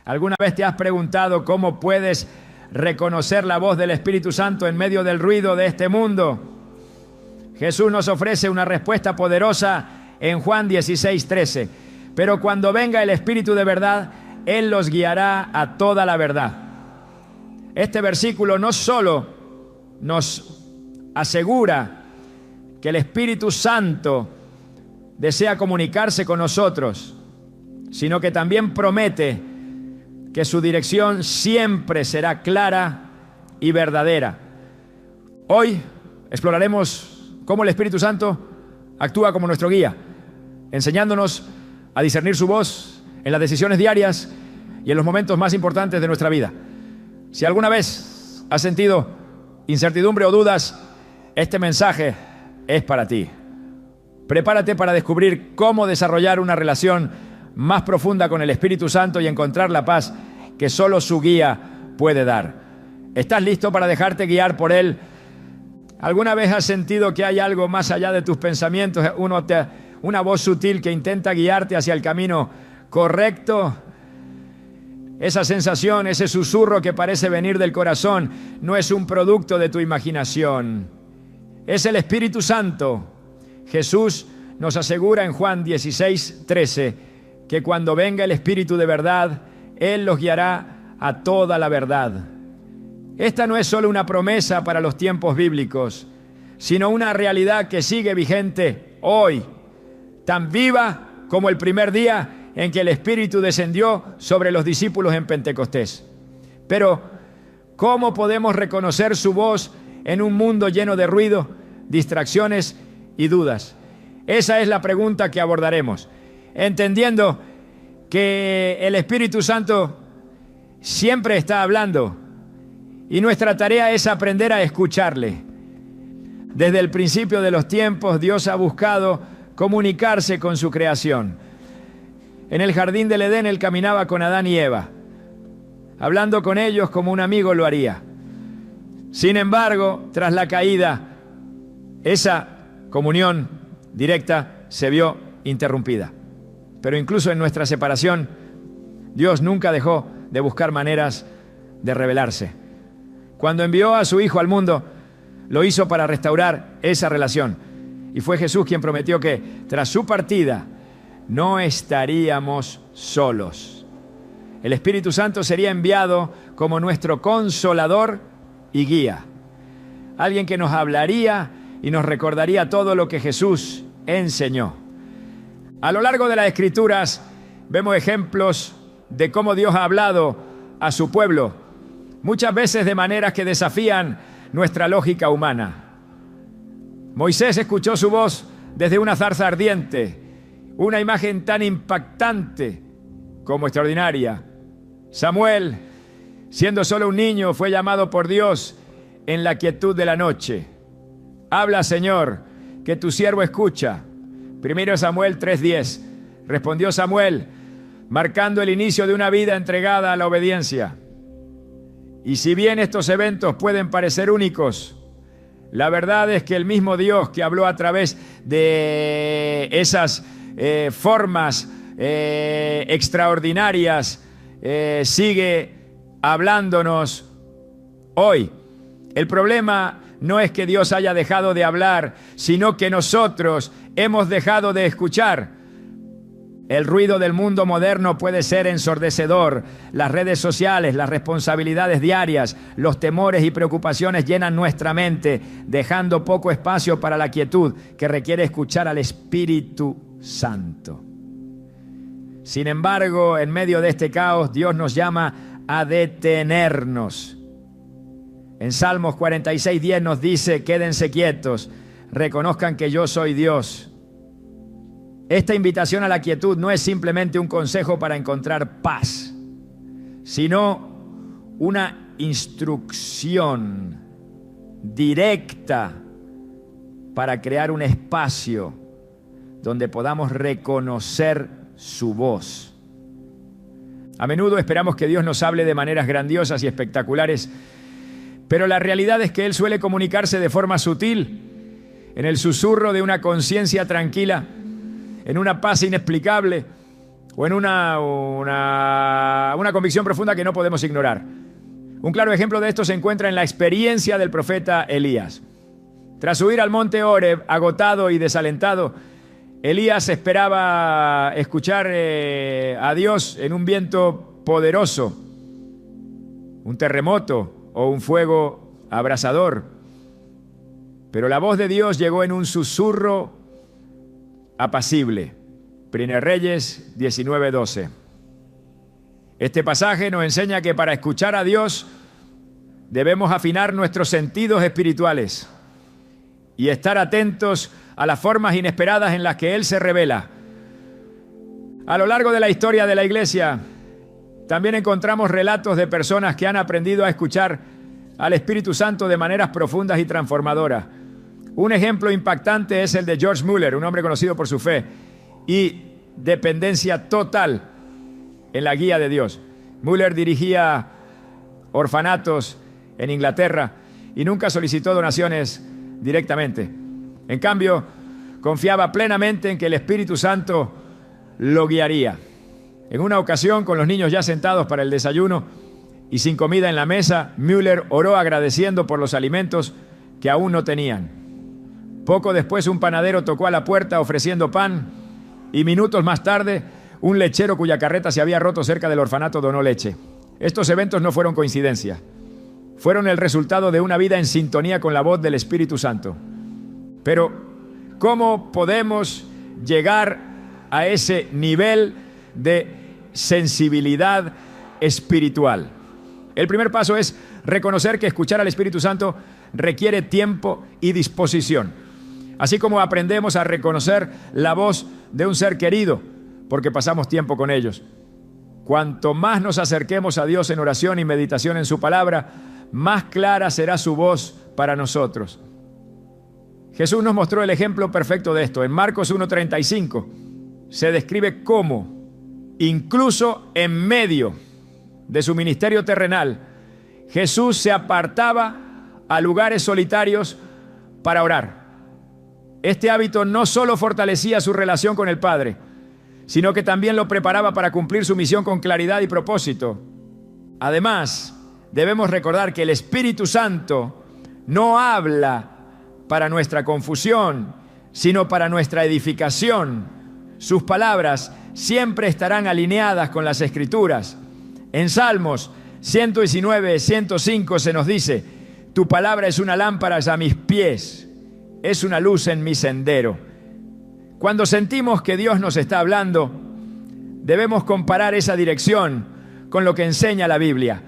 ¿Alguna vez te has preguntado cómo puedes reconocer la voz del Espíritu Santo en medio del ruido de este mundo? Jesús nos ofrece una respuesta poderosa en Juan 16:13. Pero cuando venga el Espíritu de verdad, Él los guiará a toda la verdad. Este versículo no solo nos asegura que el Espíritu Santo desea comunicarse con nosotros, sino que también promete que su dirección siempre será clara y verdadera. Hoy exploraremos cómo el Espíritu Santo actúa como nuestro guía, enseñándonos a discernir su voz en las decisiones diarias y en los momentos más importantes de nuestra vida. Si alguna vez has sentido incertidumbre o dudas, este mensaje es para ti. Prepárate para descubrir cómo desarrollar una relación más profunda con el Espíritu Santo y encontrar la paz que solo su guía puede dar. ¿Estás listo para dejarte guiar por Él? ¿Alguna vez has sentido que hay algo más allá de tus pensamientos, una voz sutil que intenta guiarte hacia el camino correcto? Esa sensación, ese susurro que parece venir del corazón, no es un producto de tu imaginación. Es el Espíritu Santo. Jesús nos asegura en Juan 16:13 que cuando venga el Espíritu de verdad, Él los guiará a toda la verdad. Esta no es solo una promesa para los tiempos bíblicos, sino una realidad que sigue vigente hoy, tan viva como el primer día en que el Espíritu descendió sobre los discípulos en Pentecostés. Pero, ¿cómo podemos reconocer su voz en un mundo lleno de ruido, distracciones y dudas? Esa es la pregunta que abordaremos, entendiendo que el Espíritu Santo siempre está hablando y nuestra tarea es aprender a escucharle. Desde el principio de los tiempos, Dios ha buscado comunicarse con su creación. En el jardín del Edén, Él caminaba con Adán y Eva, hablando con ellos como un amigo lo haría. Sin embargo, tras la caída, esa comunión directa se vio interrumpida. Pero incluso en nuestra separación, Dios nunca dejó de buscar maneras de revelarse. Cuando envió a su Hijo al mundo, lo hizo para restaurar esa relación. Y fue Jesús quien prometió que, tras su partida, no estaríamos solos. El Espíritu Santo sería enviado como nuestro consolador y guía. Alguien que nos hablaría y nos recordaría todo lo que Jesús enseñó. A lo largo de las Escrituras vemos ejemplos de cómo Dios ha hablado a su pueblo, muchas veces de maneras que desafían nuestra lógica humana. Moisés escuchó su voz desde una zarza ardiente, una imagen tan impactante como extraordinaria. Samuel, siendo solo un niño, fue llamado por Dios en la quietud de la noche. Habla, Señor, que tu siervo escucha. 1 Samuel 3:10. Respondió Samuel, marcando el inicio de una vida entregada a la obediencia. Y si bien estos eventos pueden parecer únicos, la verdad es que el mismo Dios que habló a través de esas formas extraordinarias sigue hablándonos hoy. El problema no es que Dios haya dejado de hablar, sino que nosotros hemos dejado de escuchar. El ruido del mundo moderno puede ser ensordecedor. Las redes sociales, las responsabilidades diarias, los temores y preocupaciones llenan nuestra mente, dejando poco espacio para la quietud que requiere escuchar al Espíritu Santo. Sin embargo, en medio de este caos, Dios nos llama a detenernos. En Salmos 46:10 nos dice: quédense quietos, reconozcan que yo soy Dios. Esta invitación a la quietud no es simplemente un consejo para encontrar paz, sino una instrucción directa para crear un espacio donde podamos reconocer su voz. A menudo esperamos que Dios nos hable de maneras grandiosas y espectaculares, pero la realidad es que Él suele comunicarse de forma sutil, en el susurro de una conciencia tranquila, en una paz inexplicable o en una convicción profunda que no podemos ignorar. Un claro ejemplo de esto se encuentra en la experiencia del profeta Elías. Tras subir al monte Horeb, agotado y desalentado, Elías esperaba escuchar a Dios en un viento poderoso, un terremoto o un fuego abrasador. Pero la voz de Dios llegó en un susurro apacible. Primera Reyes 19:12. Este pasaje nos enseña que para escuchar a Dios debemos afinar nuestros sentidos espirituales y estar atentos a las formas inesperadas en las que Él se revela. A lo largo de la historia de la Iglesia, también encontramos relatos de personas que han aprendido a escuchar al Espíritu Santo de maneras profundas y transformadoras. Un ejemplo impactante es el de George Mueller, un hombre conocido por su fe y dependencia total en la guía de Dios. Mueller dirigía orfanatos en Inglaterra y nunca solicitó donaciones directamente. En cambio, confiaba plenamente en que el Espíritu Santo lo guiaría. En una ocasión, con los niños ya sentados para el desayuno y sin comida en la mesa, Mueller oró agradeciendo por los alimentos que aún no tenían. Poco después, un panadero tocó a la puerta ofreciendo pan y minutos más tarde, un lechero cuya carreta se había roto cerca del orfanato donó leche. Estos eventos no fueron coincidencia. Fueron el resultado de una vida en sintonía con la voz del Espíritu Santo. Pero, ¿cómo podemos llegar a ese nivel de sensibilidad espiritual? El primer paso es reconocer que escuchar al Espíritu Santo requiere tiempo y disposición. Así como aprendemos a reconocer la voz de un ser querido, porque pasamos tiempo con ellos. Cuanto más nos acerquemos a Dios en oración y meditación en su palabra, más clara será su voz para nosotros. Jesús nos mostró el ejemplo perfecto de esto. En Marcos 1:35 se describe cómo, incluso en medio de su ministerio terrenal, Jesús se apartaba a lugares solitarios para orar. Este hábito no solo fortalecía su relación con el Padre, sino que también lo preparaba para cumplir su misión con claridad y propósito. Además, debemos recordar que el Espíritu Santo no habla para nuestra confusión, sino para nuestra edificación. Sus palabras siempre estarán alineadas con las Escrituras. En Salmos 119, 105 se nos dice: tu palabra es una lámpara a mis pies, es una luz en mi sendero. Cuando sentimos que Dios nos está hablando, debemos comparar esa dirección con lo que enseña la Biblia.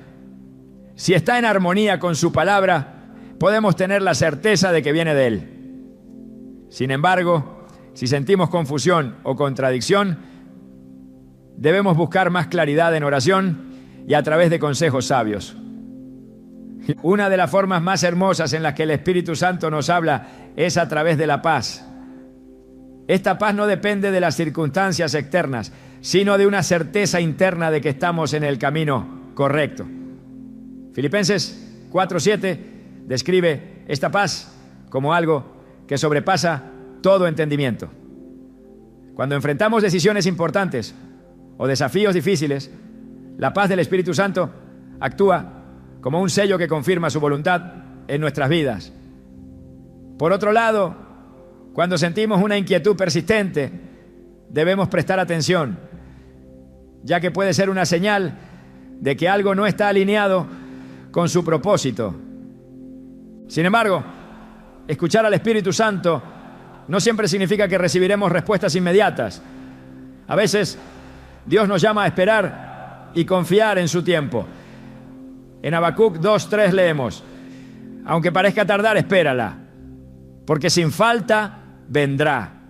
Si está en armonía con su palabra, podemos tener la certeza de que viene de Él. Sin embargo, si sentimos confusión o contradicción, debemos buscar más claridad en oración y a través de consejos sabios. Una de las formas más hermosas en las que el Espíritu Santo nos habla es a través de la paz. Esta paz no depende de las circunstancias externas, sino de una certeza interna de que estamos en el camino correcto. Filipenses 4:7 describe esta paz como algo que sobrepasa todo entendimiento. Cuando enfrentamos decisiones importantes o desafíos difíciles, la paz del Espíritu Santo actúa como un sello que confirma su voluntad en nuestras vidas. Por otro lado, cuando sentimos una inquietud persistente, debemos prestar atención, ya que puede ser una señal de que algo no está alineado con su propósito. Sin embargo, escuchar al Espíritu Santo no siempre significa que recibiremos respuestas inmediatas. A veces, Dios nos llama a esperar y confiar en su tiempo. En Habacuc 2:3 leemos: aunque parezca tardar, espérala, porque sin falta vendrá.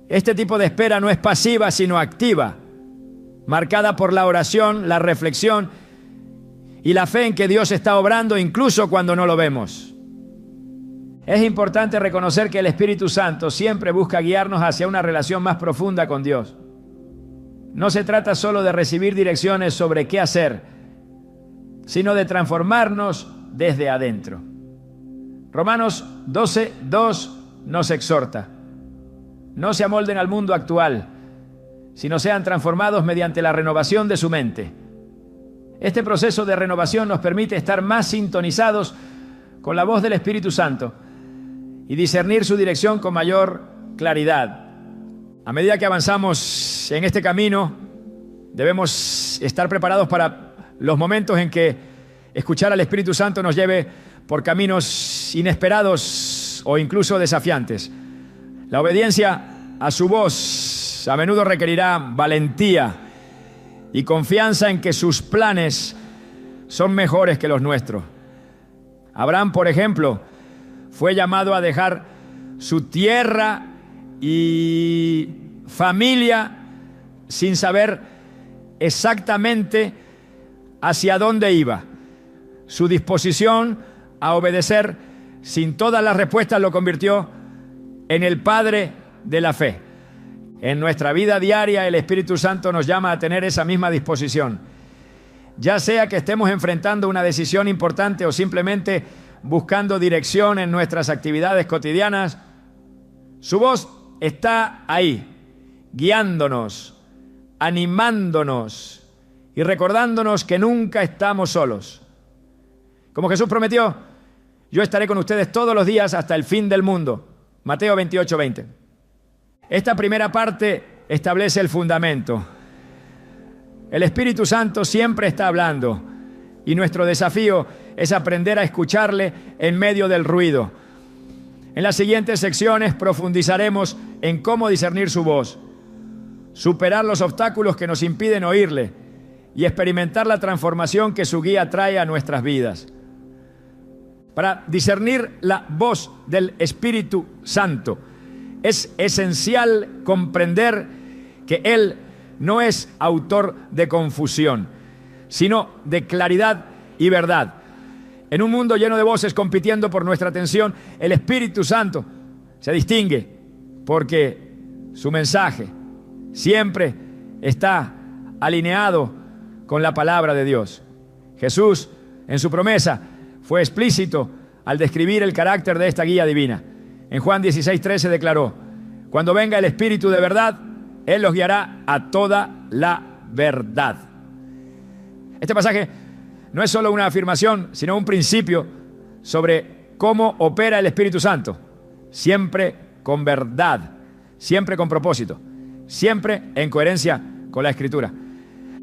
Este tipo de espera no es pasiva, sino activa, marcada por la oración, la reflexión y la fe en que Dios está obrando incluso cuando no lo vemos. Es importante reconocer que el Espíritu Santo siempre busca guiarnos hacia una relación más profunda con Dios. No se trata solo de recibir direcciones sobre qué hacer, sino de transformarnos desde adentro. Romanos 12:2 nos exhorta: no se amolden al mundo actual, sino sean transformados mediante la renovación de su mente. Este proceso de renovación nos permite estar más sintonizados con la voz del Espíritu Santo y discernir su dirección con mayor claridad. A medida que avanzamos en este camino, debemos estar preparados para los momentos en que escuchar al Espíritu Santo nos lleve por caminos inesperados o incluso desafiantes. La obediencia a su voz a menudo requerirá valentía y confianza en que sus planes son mejores que los nuestros. Abraham, por ejemplo, fue llamado a dejar su tierra y familia sin saber exactamente hacia dónde iba. Su disposición a obedecer sin todas las respuestas lo convirtió en el padre de la fe. En nuestra vida diaria, el Espíritu Santo nos llama a tener esa misma disposición. Ya sea que estemos enfrentando una decisión importante o simplemente buscando dirección en nuestras actividades cotidianas, su voz está ahí, guiándonos, animándonos y recordándonos que nunca estamos solos. Como Jesús prometió, yo estaré con ustedes todos los días hasta el fin del mundo. Mateo 28:20. Esta primera parte establece el fundamento. El Espíritu Santo siempre está hablando y nuestro desafío es aprender a escucharle en medio del ruido. En las siguientes secciones profundizaremos en cómo discernir su voz, superar los obstáculos que nos impiden oírle y experimentar la transformación que su guía trae a nuestras vidas. Para discernir la voz del Espíritu Santo, es esencial comprender que Él no es autor de confusión, sino de claridad y verdad. En un mundo lleno de voces compitiendo por nuestra atención, el Espíritu Santo se distingue porque su mensaje siempre está alineado con la palabra de Dios. Jesús, en su promesa, fue explícito al describir el carácter de esta guía divina. En Juan 16:13 declaró: cuando venga el Espíritu de verdad, Él los guiará a toda la verdad. Este pasaje no es solo una afirmación, sino un principio sobre cómo opera el Espíritu Santo. Siempre con verdad, siempre con propósito, siempre en coherencia con la Escritura.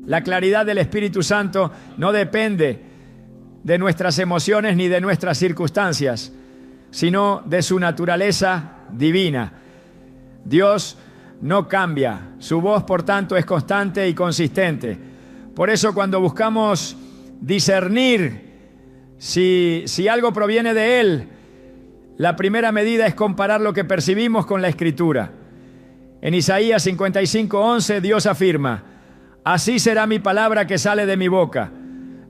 La claridad del Espíritu Santo no depende de nuestras emociones ni de nuestras circunstancias, sino de su naturaleza divina. Dios no cambia, su voz por tanto es constante y consistente. Por eso cuando buscamos discernir si algo proviene de Él, la primera medida es comparar lo que percibimos con la Escritura. En Isaías 55:11 Dios afirma: así será mi palabra que sale de mi boca.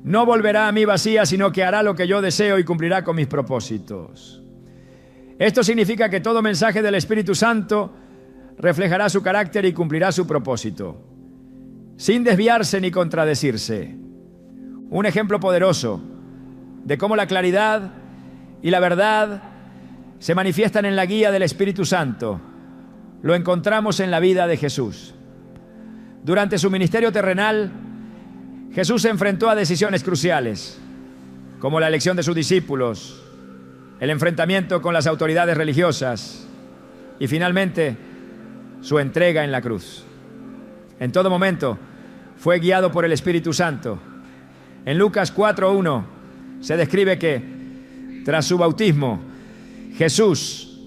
No volverá a mí vacía, sino que hará lo que yo deseo y cumplirá con mis propósitos. Esto significa que todo mensaje del Espíritu Santo reflejará su carácter y cumplirá su propósito, sin desviarse ni contradecirse. Un ejemplo poderoso de cómo la claridad y la verdad se manifiestan en la guía del Espíritu Santo lo encontramos en la vida de Jesús. Durante su ministerio terrenal, Jesús se enfrentó a decisiones cruciales, como la elección de sus discípulos, el enfrentamiento con las autoridades religiosas y finalmente su entrega en la cruz. En todo momento fue guiado por el Espíritu Santo. En Lucas 4:1 se describe que tras su bautismo, Jesús,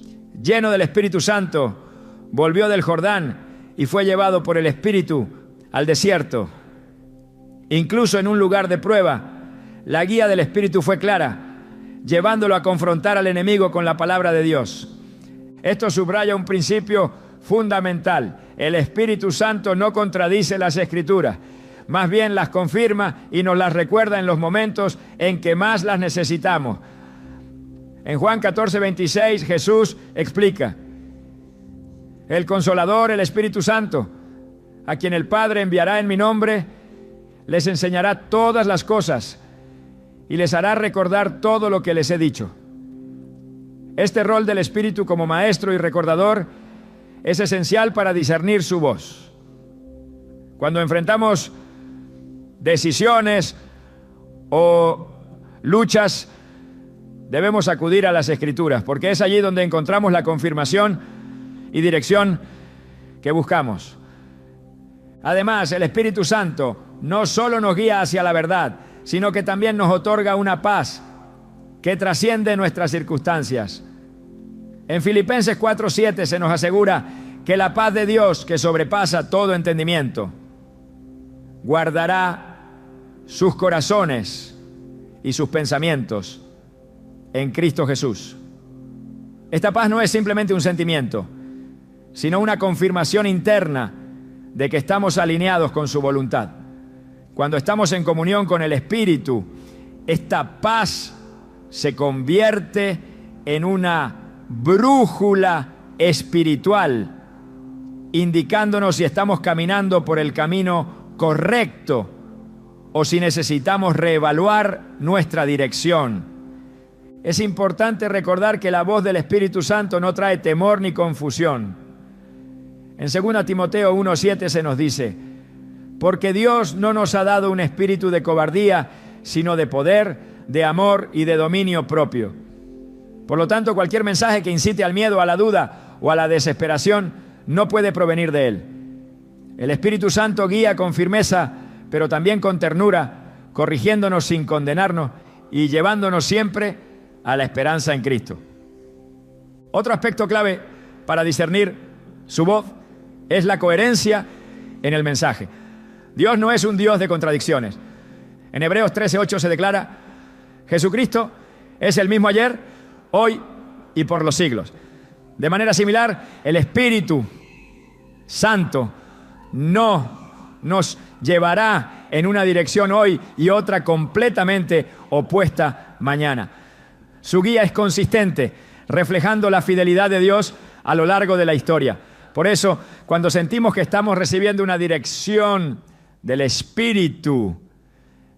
lleno del Espíritu Santo, volvió del Jordán y fue llevado por el Espíritu al desierto. Incluso en un lugar de prueba, la guía del Espíritu fue clara, llevándolo a confrontar al enemigo con la palabra de Dios. Esto subraya un principio fundamental. El Espíritu Santo no contradice las Escrituras, más bien las confirma y nos las recuerda en los momentos en que más las necesitamos. En Juan 14:26 Jesús explica: el Consolador, el Espíritu Santo, a quien el Padre enviará en mi nombre, les enseñará todas las cosas y les hará recordar todo lo que les he dicho. Este rol del Espíritu como maestro y recordador es esencial para discernir su voz. Cuando enfrentamos decisiones o luchas, debemos acudir a las Escrituras, porque es allí donde encontramos la confirmación y dirección que buscamos. Además, el Espíritu Santo no solo nos guía hacia la verdad, sino que también nos otorga una paz que trasciende nuestras circunstancias. En Filipenses 4:7 se nos asegura que la paz de Dios, que sobrepasa todo entendimiento, guardará sus corazones y sus pensamientos en Cristo Jesús. Esta paz no es simplemente un sentimiento, sino una confirmación interna de que estamos alineados con su voluntad. Cuando estamos en comunión con el Espíritu, esta paz se convierte en una brújula espiritual, indicándonos si estamos caminando por el camino correcto o si necesitamos reevaluar nuestra dirección. Es importante recordar que la voz del Espíritu Santo no trae temor ni confusión. En 2 Timoteo 1:7 se nos dice: porque Dios no nos ha dado un espíritu de cobardía, sino de poder, de amor y de dominio propio. Por lo tanto, cualquier mensaje que incite al miedo, a la duda o a la desesperación no puede provenir de Él. El Espíritu Santo guía con firmeza, pero también con ternura, corrigiéndonos sin condenarnos y llevándonos siempre a la esperanza en Cristo. Otro aspecto clave para discernir su voz es la coherencia en el mensaje. Dios no es un Dios de contradicciones. En Hebreos 13:8 se declara: Jesucristo es el mismo ayer, hoy y por los siglos. De manera similar, el Espíritu Santo no nos llevará en una dirección hoy y otra completamente opuesta mañana. Su guía es consistente, reflejando la fidelidad de Dios a lo largo de la historia. Por eso, cuando sentimos que estamos recibiendo una dirección del Espíritu,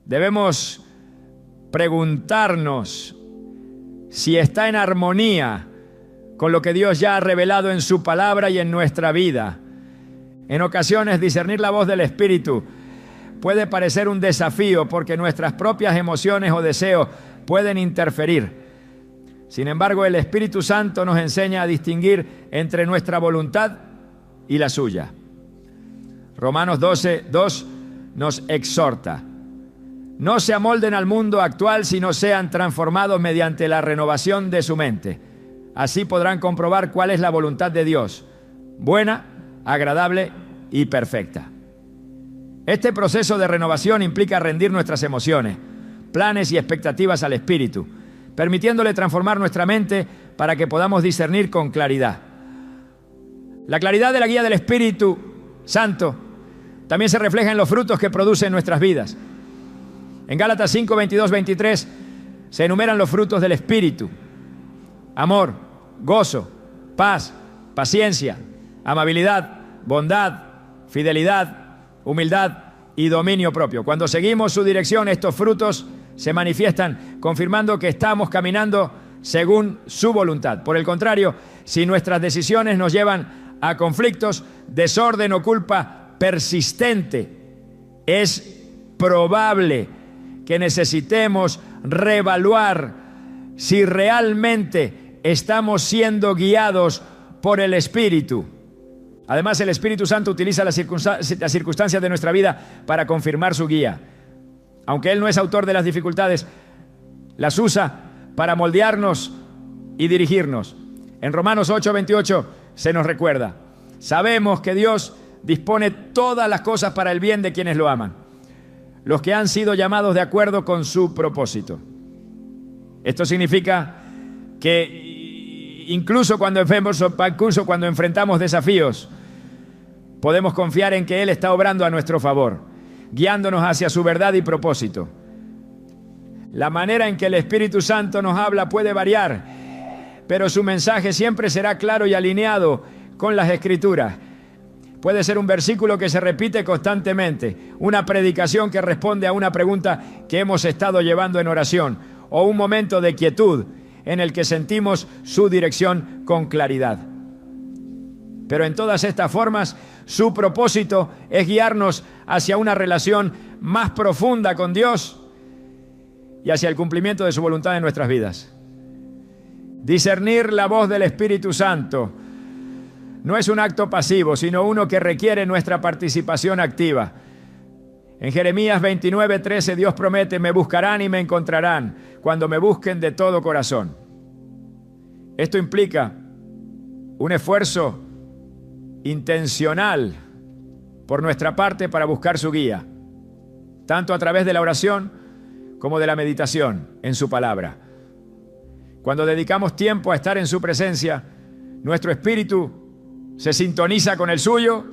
debemos preguntarnos si está en armonía con lo que Dios ya ha revelado en su palabra y en nuestra vida. En ocasiones, discernir la voz del Espíritu puede parecer un desafío porque nuestras propias emociones o deseos pueden interferir. Sin embargo, el Espíritu Santo nos enseña a distinguir entre nuestra voluntad y la suya. Romanos 12:2 nos exhorta: no se amolden al mundo actual, sino sean transformados mediante la renovación de su mente. Así podrán comprobar cuál es la voluntad de Dios, buena, agradable y perfecta. Este proceso de renovación implica rendir nuestras emociones, planes y expectativas al Espíritu, permitiéndole transformar nuestra mente para que podamos discernir con claridad. La claridad de la guía del Espíritu Santo también se refleja en los frutos que produce en nuestras vidas. En Gálatas 5:22-23 se enumeran los frutos del Espíritu: amor, gozo, paz, paciencia, amabilidad, bondad, fidelidad, humildad y dominio propio. Cuando seguimos su dirección, estos frutos se manifiestan, confirmando que estamos caminando según su voluntad. Por el contrario, si nuestras decisiones nos llevan a conflictos, desorden o culpa persistente, es probable que necesitemos reevaluar si realmente estamos siendo guiados por el Espíritu. Además, el Espíritu Santo utiliza las circunstancias de nuestra vida para confirmar su guía. Aunque Él no es autor de las dificultades, las usa para moldearnos y dirigirnos. En Romanos 8:28 se nos recuerda: sabemos que Dios dispone todas las cosas para el bien de quienes lo aman, los que han sido llamados de acuerdo con su propósito. Esto significa que incluso cuando enfrentamos desafíos, podemos confiar en que Él está obrando a nuestro favor, guiándonos hacia su verdad y propósito. La manera en que el Espíritu Santo nos habla puede variar, pero su mensaje siempre será claro y alineado con las Escrituras. Puede ser un versículo que se repite constantemente, una predicación que responde a una pregunta que hemos estado llevando en oración, o un momento de quietud en el que sentimos su dirección con claridad. Pero en todas estas formas, su propósito es guiarnos hacia una relación más profunda con Dios y hacia el cumplimiento de su voluntad en nuestras vidas. Discernir la voz del Espíritu Santo no es un acto pasivo, sino uno que requiere nuestra participación activa. En Jeremías 29:13 Dios promete: me buscarán y me encontrarán cuando me busquen de todo corazón. Esto implica un esfuerzo intencional por nuestra parte para buscar su guía, tanto a través de la oración como de la meditación en su palabra. Cuando dedicamos tiempo a estar en su presencia, nuestro espíritu se sintoniza con el suyo,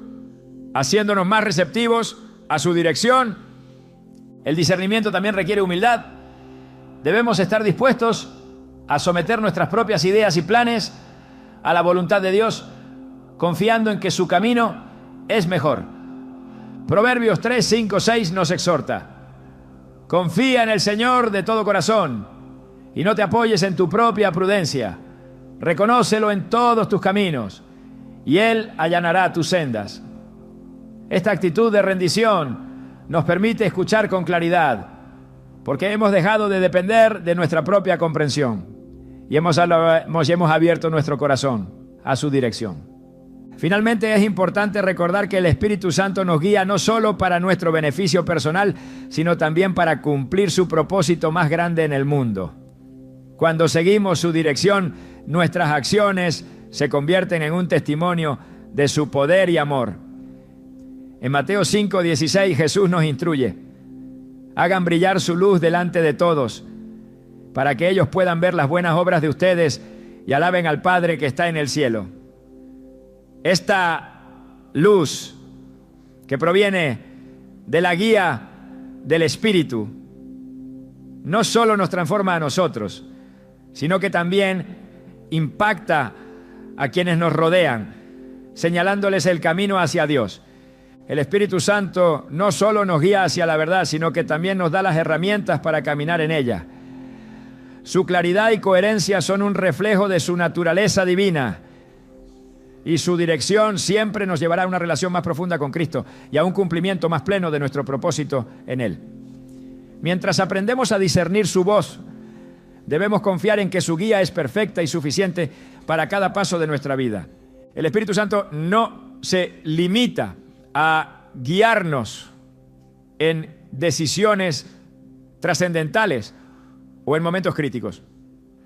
haciéndonos más receptivos a su dirección. El discernimiento también requiere humildad. Debemos estar dispuestos a someter nuestras propias ideas y planes a la voluntad de Dios, confiando en que su camino es mejor. Proverbios 3, 5, 6 nos exhorta: confía en el Señor de todo corazón y no te apoyes en tu propia prudencia. Reconócelo en todos tus caminos y Él allanará tus sendas. Esta actitud de rendición nos permite escuchar con claridad, porque hemos dejado de depender de nuestra propia comprensión y hemos abierto nuestro corazón a su dirección. Finalmente, es importante recordar que el Espíritu Santo nos guía no solo para nuestro beneficio personal, sino también para cumplir su propósito más grande en el mundo. Cuando seguimos su dirección, nuestras acciones se convierten en un testimonio de su poder y amor. En Mateo 5:16 Jesús nos instruye: hagan brillar su luz delante de todos, para que ellos puedan ver las buenas obras de ustedes y alaben al Padre que está en el cielo. Esta luz que proviene de la guía del Espíritu no solo nos transforma a nosotros, sino que también impacta a quienes nos rodean, señalándoles el camino hacia Dios. El Espíritu Santo no solo nos guía hacia la verdad, sino que también nos da las herramientas para caminar en ella. Su claridad y coherencia son un reflejo de su naturaleza divina, y su dirección siempre nos llevará a una relación más profunda con Cristo y a un cumplimiento más pleno de nuestro propósito en Él. Mientras aprendemos a discernir su voz, debemos confiar en que su guía es perfecta y suficiente para cada paso de nuestra vida. El Espíritu Santo no se limita a guiarnos en decisiones trascendentales o en momentos críticos.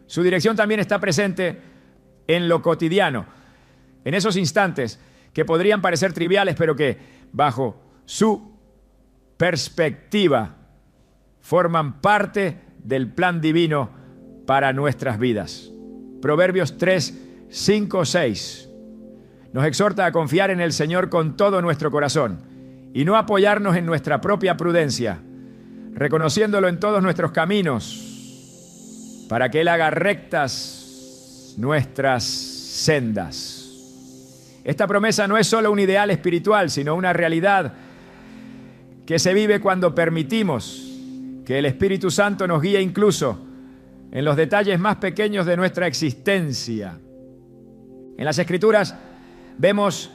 Su dirección también está presente en lo cotidiano, en esos instantes que podrían parecer triviales, pero que, bajo su perspectiva, forman parte del plan divino para nuestras vidas. Proverbios 3, 5, 6 nos exhorta a confiar en el Señor con todo nuestro corazón y no apoyarnos en nuestra propia prudencia, reconociéndolo en todos nuestros caminos, para que Él haga rectas nuestras sendas. Esta promesa no es solo un ideal espiritual, sino una realidad que se vive cuando permitimos que el Espíritu Santo nos guíe incluso en los detalles más pequeños de nuestra existencia. En las Escrituras vemos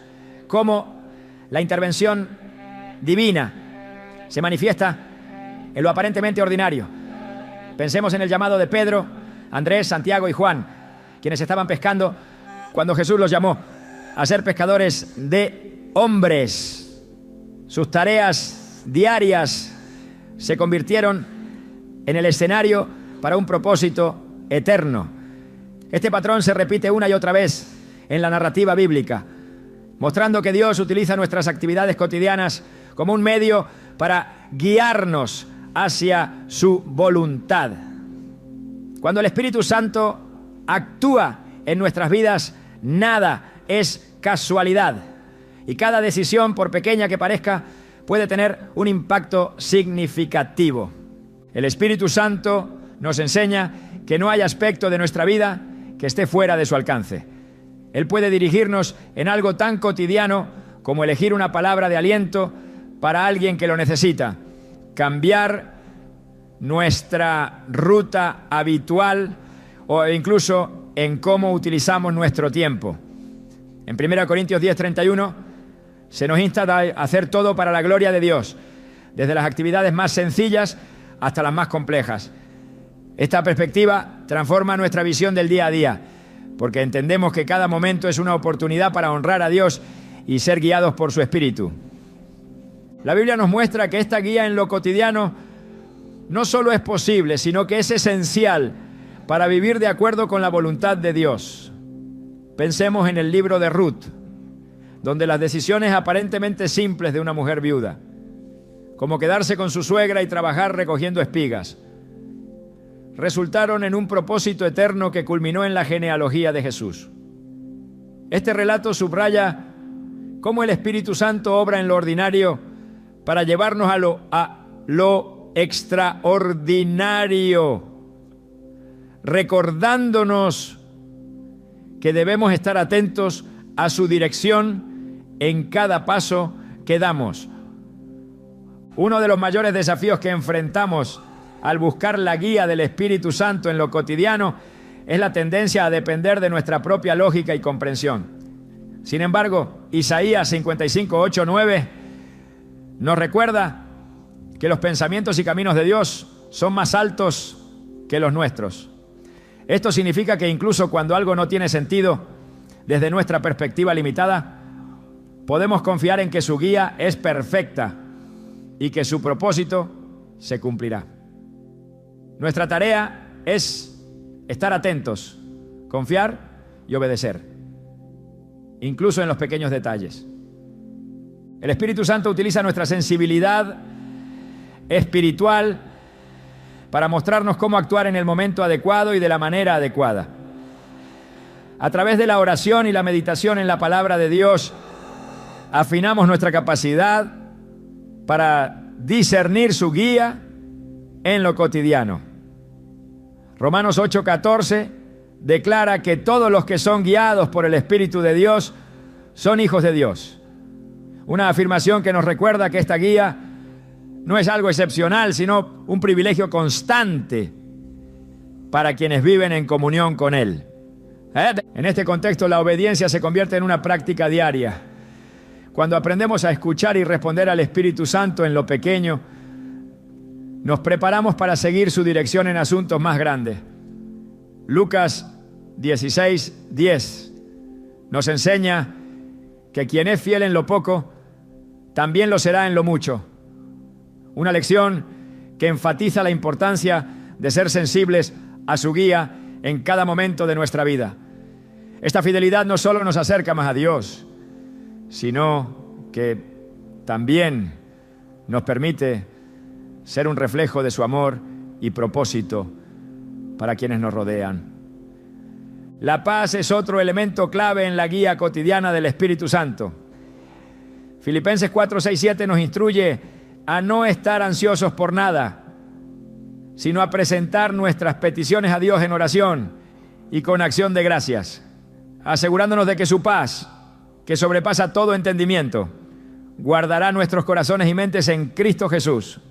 cómo la intervención divina se manifiesta en lo aparentemente ordinario. Pensemos en el llamado de Pedro, Andrés, Santiago y Juan, quienes estaban pescando cuando Jesús los llamó a ser pescadores de hombres. Sus tareas diarias se convirtieron en el escenario para un propósito eterno. Este patrón se repite una y otra vez en la narrativa bíblica, mostrando que Dios utiliza nuestras actividades cotidianas como un medio para guiarnos hacia su voluntad. Cuando el Espíritu Santo actúa en nuestras vidas, nada es casualidad, y cada decisión, por pequeña que parezca, puede tener un impacto significativo. El Espíritu Santo nos enseña que no hay aspecto de nuestra vida que esté fuera de su alcance. Él puede dirigirnos en algo tan cotidiano como elegir una palabra de aliento para alguien que lo necesita, cambiar nuestra ruta habitual o incluso en cómo utilizamos nuestro tiempo. En 1 Corintios 10:31 se nos insta a hacer todo para la gloria de Dios, desde las actividades más sencillas hasta las más complejas. Esta perspectiva transforma nuestra visión del día a día, porque entendemos que cada momento es una oportunidad para honrar a Dios y ser guiados por su Espíritu. La Biblia nos muestra que esta guía en lo cotidiano no solo es posible, sino que es esencial para vivir de acuerdo con la voluntad de Dios. Pensemos en el libro de Ruth, donde las decisiones aparentemente simples de una mujer viuda, como quedarse con su suegra y trabajar recogiendo espigas, resultaron en un propósito eterno que culminó en la genealogía de Jesús. Este relato subraya cómo el Espíritu Santo obra en lo ordinario para llevarnos a lo extraordinario, recordándonos que debemos estar atentos a su dirección en cada paso que damos. Uno de los mayores desafíos que enfrentamos al buscar la guía del Espíritu Santo en lo cotidiano es la tendencia a depender de nuestra propia lógica y comprensión. Sin embargo, Isaías 55, 8, 9 nos recuerda que los pensamientos y caminos de Dios son más altos que los nuestros. Esto significa que incluso cuando algo no tiene sentido, desde nuestra perspectiva limitada, podemos confiar en que su guía es perfecta y que su propósito se cumplirá. Nuestra tarea es estar atentos, confiar y obedecer, incluso en los pequeños detalles. El Espíritu Santo utiliza nuestra sensibilidad espiritual para mostrarnos cómo actuar en el momento adecuado y de la manera adecuada. A través de la oración y la meditación en la palabra de Dios, afinamos nuestra capacidad para discernir su guía en lo cotidiano. Romanos 8:14 declara que todos los que son guiados por el Espíritu de Dios son hijos de Dios. Una afirmación que nos recuerda que esta guía no es algo excepcional, sino un privilegio constante para quienes viven en comunión con Él. En este contexto, la obediencia se convierte en una práctica diaria. Cuando aprendemos a escuchar y responder al Espíritu Santo en lo pequeño, nos preparamos para seguir su dirección en asuntos más grandes. Lucas 16:10 nos enseña que quien es fiel en lo poco, también lo será en lo mucho. Una lección que enfatiza la importancia de ser sensibles a su guía en cada momento de nuestra vida. Esta fidelidad no solo nos acerca más a Dios, sino que también nos permite ser un reflejo de su amor y propósito para quienes nos rodean. La paz es otro elemento clave en la guía cotidiana del Espíritu Santo. Filipenses 4, 6, 7 nos instruye a no estar ansiosos por nada, sino a presentar nuestras peticiones a Dios en oración y con acción de gracias, asegurándonos de que su paz, que sobrepasa todo entendimiento, guardará nuestros corazones y mentes en Cristo Jesús.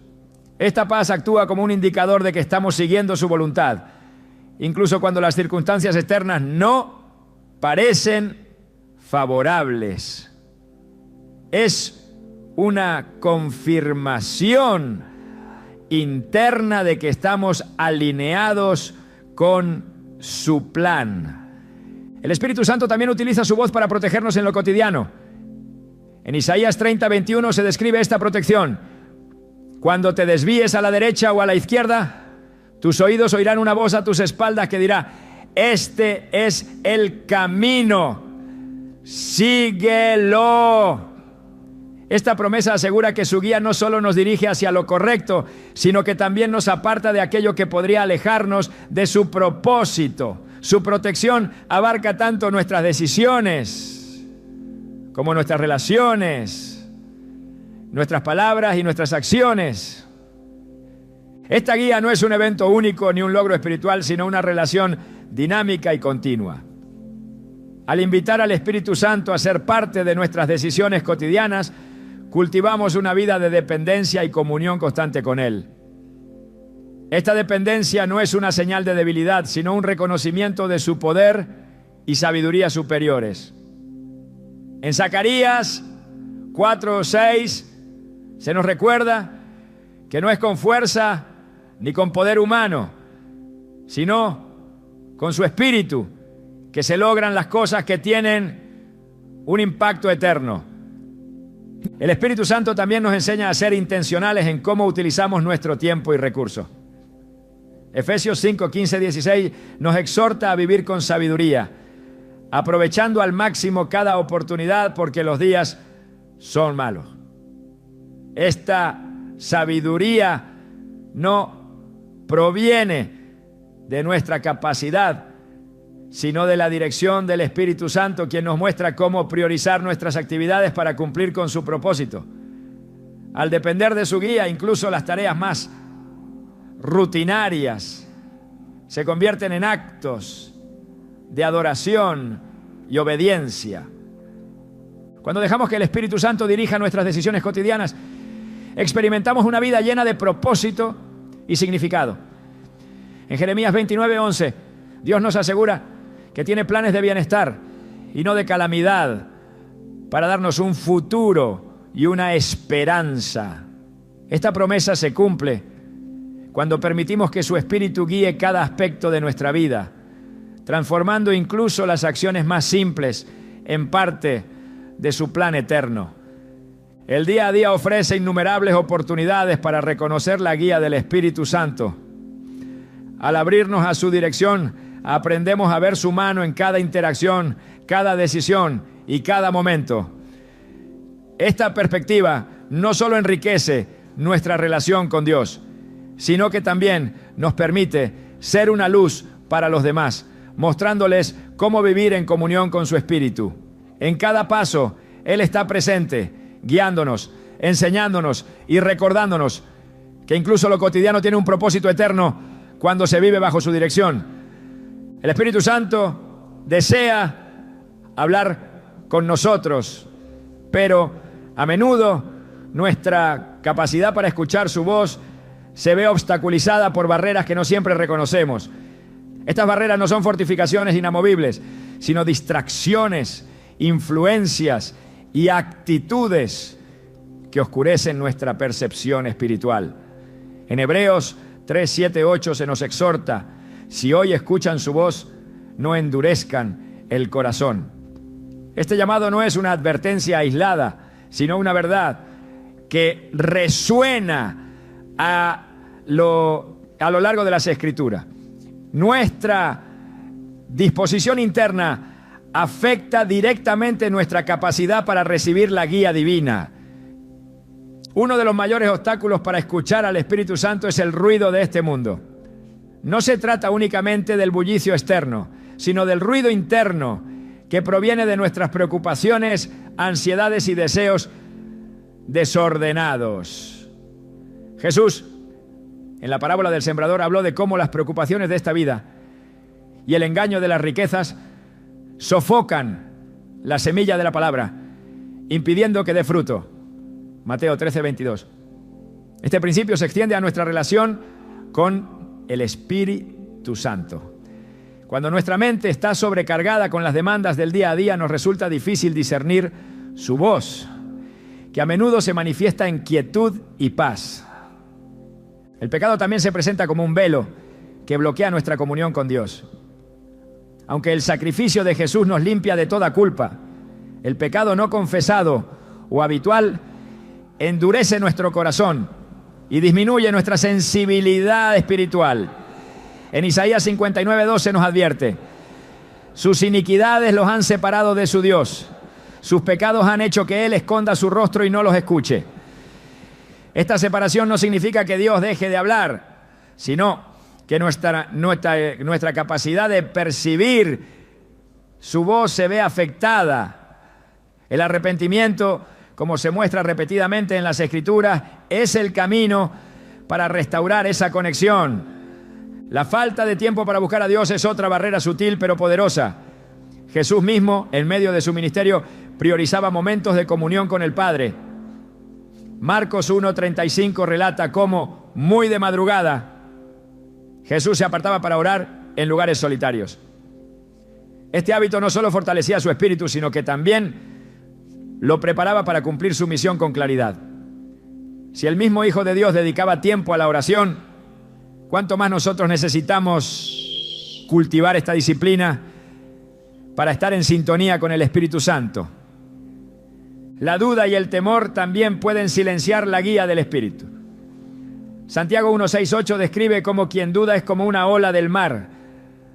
Esta paz actúa como un indicador de que estamos siguiendo su voluntad, incluso cuando las circunstancias externas no parecen favorables. Es una confirmación interna de que estamos alineados con su plan. El Espíritu Santo también utiliza su voz para protegernos en lo cotidiano. En Isaías 30:21 se describe esta protección. Cuando te desvíes a la derecha o a la izquierda, tus oídos oirán una voz a tus espaldas que dirá: este es el camino, síguelo. Esta promesa asegura que su guía no solo nos dirige hacia lo correcto, sino que también nos aparta de aquello que podría alejarnos de su propósito. Su protección abarca tanto nuestras decisiones como nuestras relaciones, nuestras palabras y nuestras acciones. Esta guía no es un evento único ni un logro espiritual, sino una relación dinámica y continua. Al invitar al Espíritu Santo a ser parte de nuestras decisiones cotidianas, cultivamos una vida de dependencia y comunión constante con Él. Esta dependencia no es una señal de debilidad, sino un reconocimiento de su poder y sabiduría superiores. En Zacarías 4:6 se nos recuerda que no es con fuerza ni con poder humano, sino con su espíritu, que se logran las cosas que tienen un impacto eterno. El Espíritu Santo también nos enseña a ser intencionales en cómo utilizamos nuestro tiempo y recursos. Efesios 5:15-16 nos exhorta a vivir con sabiduría, aprovechando al máximo cada oportunidad porque los días son malos. Esta sabiduría no proviene de nuestra capacidad, sino de la dirección del Espíritu Santo, quien nos muestra cómo priorizar nuestras actividades para cumplir con su propósito. Al depender de su guía, incluso las tareas más rutinarias se convierten en actos de adoración y obediencia. Cuando dejamos que el Espíritu Santo dirija nuestras decisiones cotidianas, experimentamos una vida llena de propósito y significado. En Jeremías 29:11, Dios nos asegura que tiene planes de bienestar y no de calamidad, para darnos un futuro y una esperanza. Esta promesa se cumple cuando permitimos que su Espíritu guíe cada aspecto de nuestra vida, transformando incluso las acciones más simples en parte de su plan eterno. El día a día ofrece innumerables oportunidades para reconocer la guía del Espíritu Santo. Al abrirnos a su dirección, aprendemos a ver su mano en cada interacción, cada decisión y cada momento. Esta perspectiva no solo enriquece nuestra relación con Dios, sino que también nos permite ser una luz para los demás, mostrándoles cómo vivir en comunión con su Espíritu. En cada paso, Él está presente, guiándonos, enseñándonos y recordándonos que incluso lo cotidiano tiene un propósito eterno cuando se vive bajo su dirección. El Espíritu Santo desea hablar con nosotros, pero a menudo nuestra capacidad para escuchar su voz se ve obstaculizada por barreras que no siempre reconocemos. Estas barreras no son fortificaciones inamovibles, sino distracciones, influencias y actitudes que oscurecen nuestra percepción espiritual. En Hebreos 3:7-8 se nos exhorta: si hoy escuchan su voz, no endurezcan el corazón. Este llamado no es una advertencia aislada, sino una verdad que resuena a lo largo de las Escrituras. Nuestra disposición interna afecta directamente nuestra capacidad para recibir la guía divina. Uno de los mayores obstáculos para escuchar al Espíritu Santo es el ruido de este mundo. No se trata únicamente del bullicio externo, sino del ruido interno que proviene de nuestras preocupaciones, ansiedades y deseos desordenados. Jesús, en la parábola del sembrador, habló de cómo las preocupaciones de esta vida y el engaño de las riquezas sofocan la semilla de la palabra, impidiendo que dé fruto. Mateo 13:22. Este principio se extiende a nuestra relación con el Espíritu Santo. Cuando nuestra mente está sobrecargada con las demandas del día a día, nos resulta difícil discernir su voz, que a menudo se manifiesta en quietud y paz. El pecado también se presenta como un velo que bloquea nuestra comunión con Dios. Aunque el sacrificio de Jesús nos limpia de toda culpa, el pecado no confesado o habitual endurece nuestro corazón y disminuye nuestra sensibilidad espiritual. En Isaías 59:12 nos advierte: sus iniquidades los han separado de su Dios, sus pecados han hecho que Él esconda su rostro y no los escuche. Esta separación no significa que Dios deje de hablar, sino que nuestra capacidad de percibir su voz se ve afectada. El arrepentimiento, como se muestra repetidamente en las Escrituras, es el camino para restaurar esa conexión. La falta de tiempo para buscar a Dios es otra barrera sutil pero poderosa. Jesús mismo, en medio de su ministerio, priorizaba momentos de comunión con el Padre. Marcos 1:35 relata cómo, muy de madrugada, Jesús se apartaba para orar en lugares solitarios. Este hábito no solo fortalecía su espíritu, sino que también lo preparaba para cumplir su misión con claridad. Si el mismo Hijo de Dios dedicaba tiempo a la oración, ¿cuánto más nosotros necesitamos cultivar esta disciplina para estar en sintonía con el Espíritu Santo? La duda y el temor también pueden silenciar la guía del Espíritu. Santiago 1:6-8 describe cómo quien duda es como una ola del mar,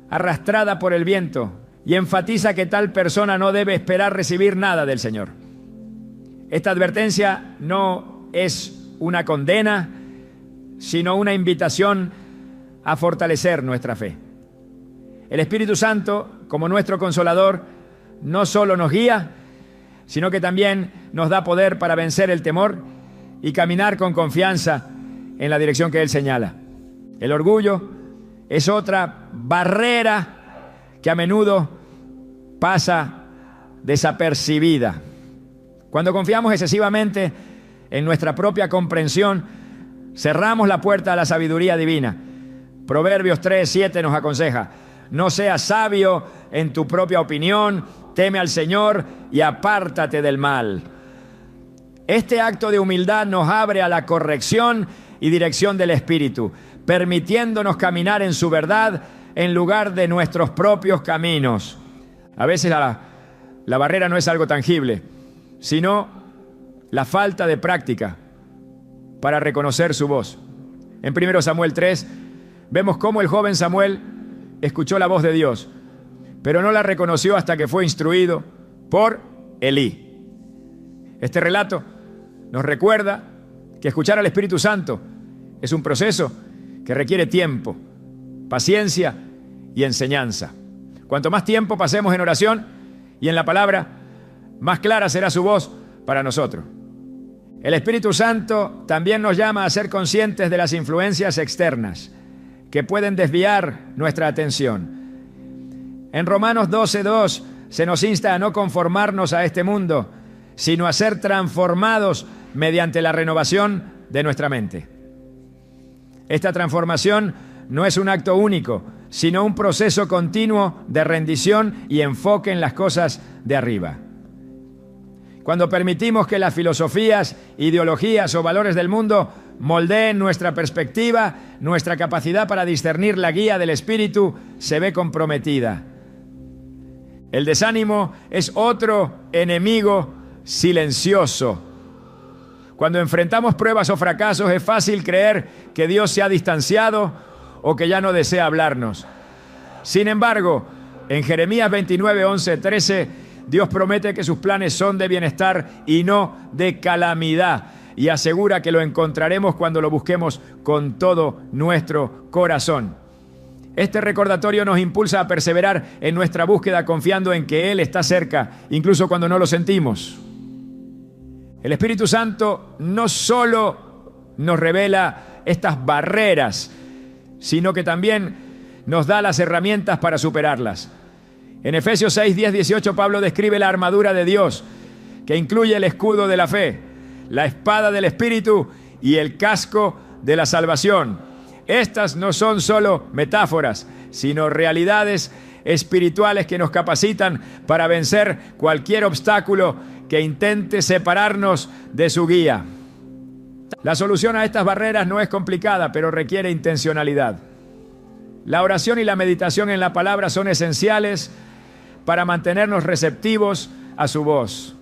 arrastrada por el viento, y enfatiza que tal persona no debe esperar recibir nada del Señor. Esta advertencia no es una condena, sino una invitación a fortalecer nuestra fe. El Espíritu Santo, como nuestro consolador, no solo nos guía, sino que también nos da poder para vencer el temor y caminar con confianza en la dirección que Él señala. El orgullo es otra barrera que a menudo pasa desapercibida. Cuando confiamos excesivamente en nuestra propia comprensión, cerramos la puerta a la sabiduría divina. Proverbios 3:7 nos aconseja: no seas sabio en tu propia opinión, teme al Señor y apártate del mal. Este acto de humildad nos abre a la corrección y dirección del Espíritu, permitiéndonos caminar en su verdad en lugar de nuestros propios caminos. A veces la barrera no es algo tangible, sino la falta de práctica para reconocer su voz. En 1 Samuel 3 vemos cómo el joven Samuel escuchó la voz de Dios, pero no la reconoció hasta que fue instruido por Elí. Este relato nos recuerda que escuchar al Espíritu Santo es un proceso que requiere tiempo, paciencia y enseñanza. Cuanto más tiempo pasemos en oración y en la palabra, más clara será su voz para nosotros. El Espíritu Santo también nos llama a ser conscientes de las influencias externas que pueden desviar nuestra atención. En Romanos 12:2 se nos insta a no conformarnos a este mundo, sino a ser transformados mediante la renovación de nuestra mente. Esta transformación no es un acto único, sino un proceso continuo de rendición y enfoque en las cosas de arriba. Cuando permitimos que las filosofías, ideologías o valores del mundo moldeen nuestra perspectiva, nuestra capacidad para discernir la guía del Espíritu se ve comprometida. El desánimo es otro enemigo silencioso. Cuando enfrentamos pruebas o fracasos, es fácil creer que Dios se ha distanciado o que ya no desea hablarnos. Sin embargo, en Jeremías 29:11-13, Dios promete que sus planes son de bienestar y no de calamidad, y asegura que lo encontraremos cuando lo busquemos con todo nuestro corazón. Este recordatorio nos impulsa a perseverar en nuestra búsqueda, confiando en que Él está cerca, incluso cuando no lo sentimos. El Espíritu Santo no solo nos revela estas barreras, sino que también nos da las herramientas para superarlas. En Efesios 6:10-18 Pablo describe la armadura de Dios, que incluye el escudo de la fe, la espada del Espíritu y el casco de la salvación. Estas no son solo metáforas, sino realidades espirituales que nos capacitan para vencer cualquier obstáculo que intente separarnos de su guía. La solución a estas barreras no es complicada, pero requiere intencionalidad. La oración y la meditación en la palabra son esenciales para mantenernos receptivos a su voz.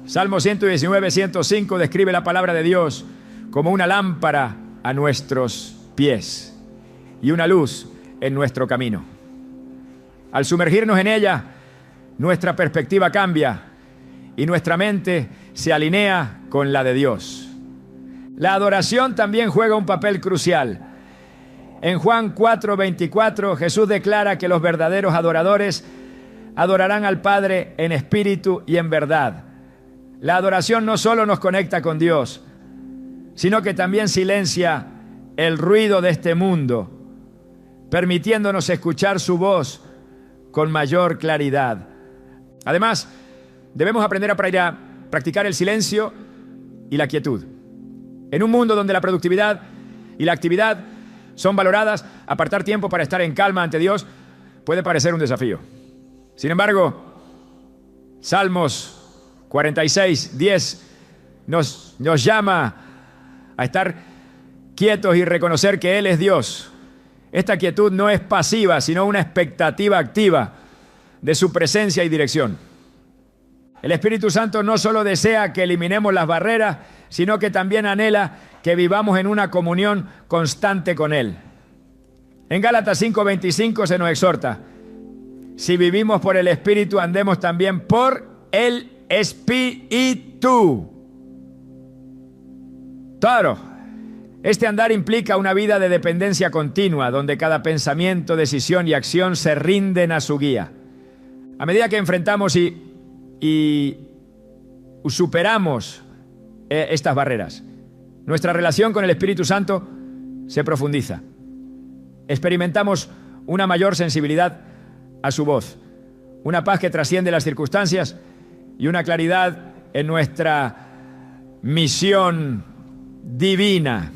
Salmo 119:105 describe la palabra de Dios como una lámpara a nuestros pies y una luz en nuestro camino. Al sumergirnos en ella, nuestra perspectiva cambia y nuestra mente se alinea con la de Dios. La adoración también juega un papel crucial. En Juan 4:24, Jesús declara que los verdaderos adoradores adorarán al Padre en espíritu y en verdad. La adoración no solo nos conecta con Dios, sino que también silencia el ruido de este mundo, permitiéndonos escuchar su voz con mayor claridad. Además, debemos aprender a practicar el silencio y la quietud. En un mundo donde la productividad y la actividad son valoradas, apartar tiempo para estar en calma ante Dios puede parecer un desafío. Sin embargo, Salmos 46:10 nos llama a estar quietos y reconocer que Él es Dios. Esta quietud no es pasiva, sino una expectativa activa de su presencia y dirección. El Espíritu Santo no solo desea que eliminemos las barreras, sino que también anhela que vivamos en una comunión constante con Él. En Gálatas 5:25 se nos exhorta: si vivimos por el Espíritu, andemos también por el Espíritu. Claro, este andar implica una vida de dependencia continua, donde cada pensamiento, decisión y acción se rinden a su guía. A medida que enfrentamos y superamos estas barreras, nuestra relación con el Espíritu Santo se profundiza. Experimentamos una mayor sensibilidad a su voz, una paz que trasciende las circunstancias y una claridad en nuestra misión divina.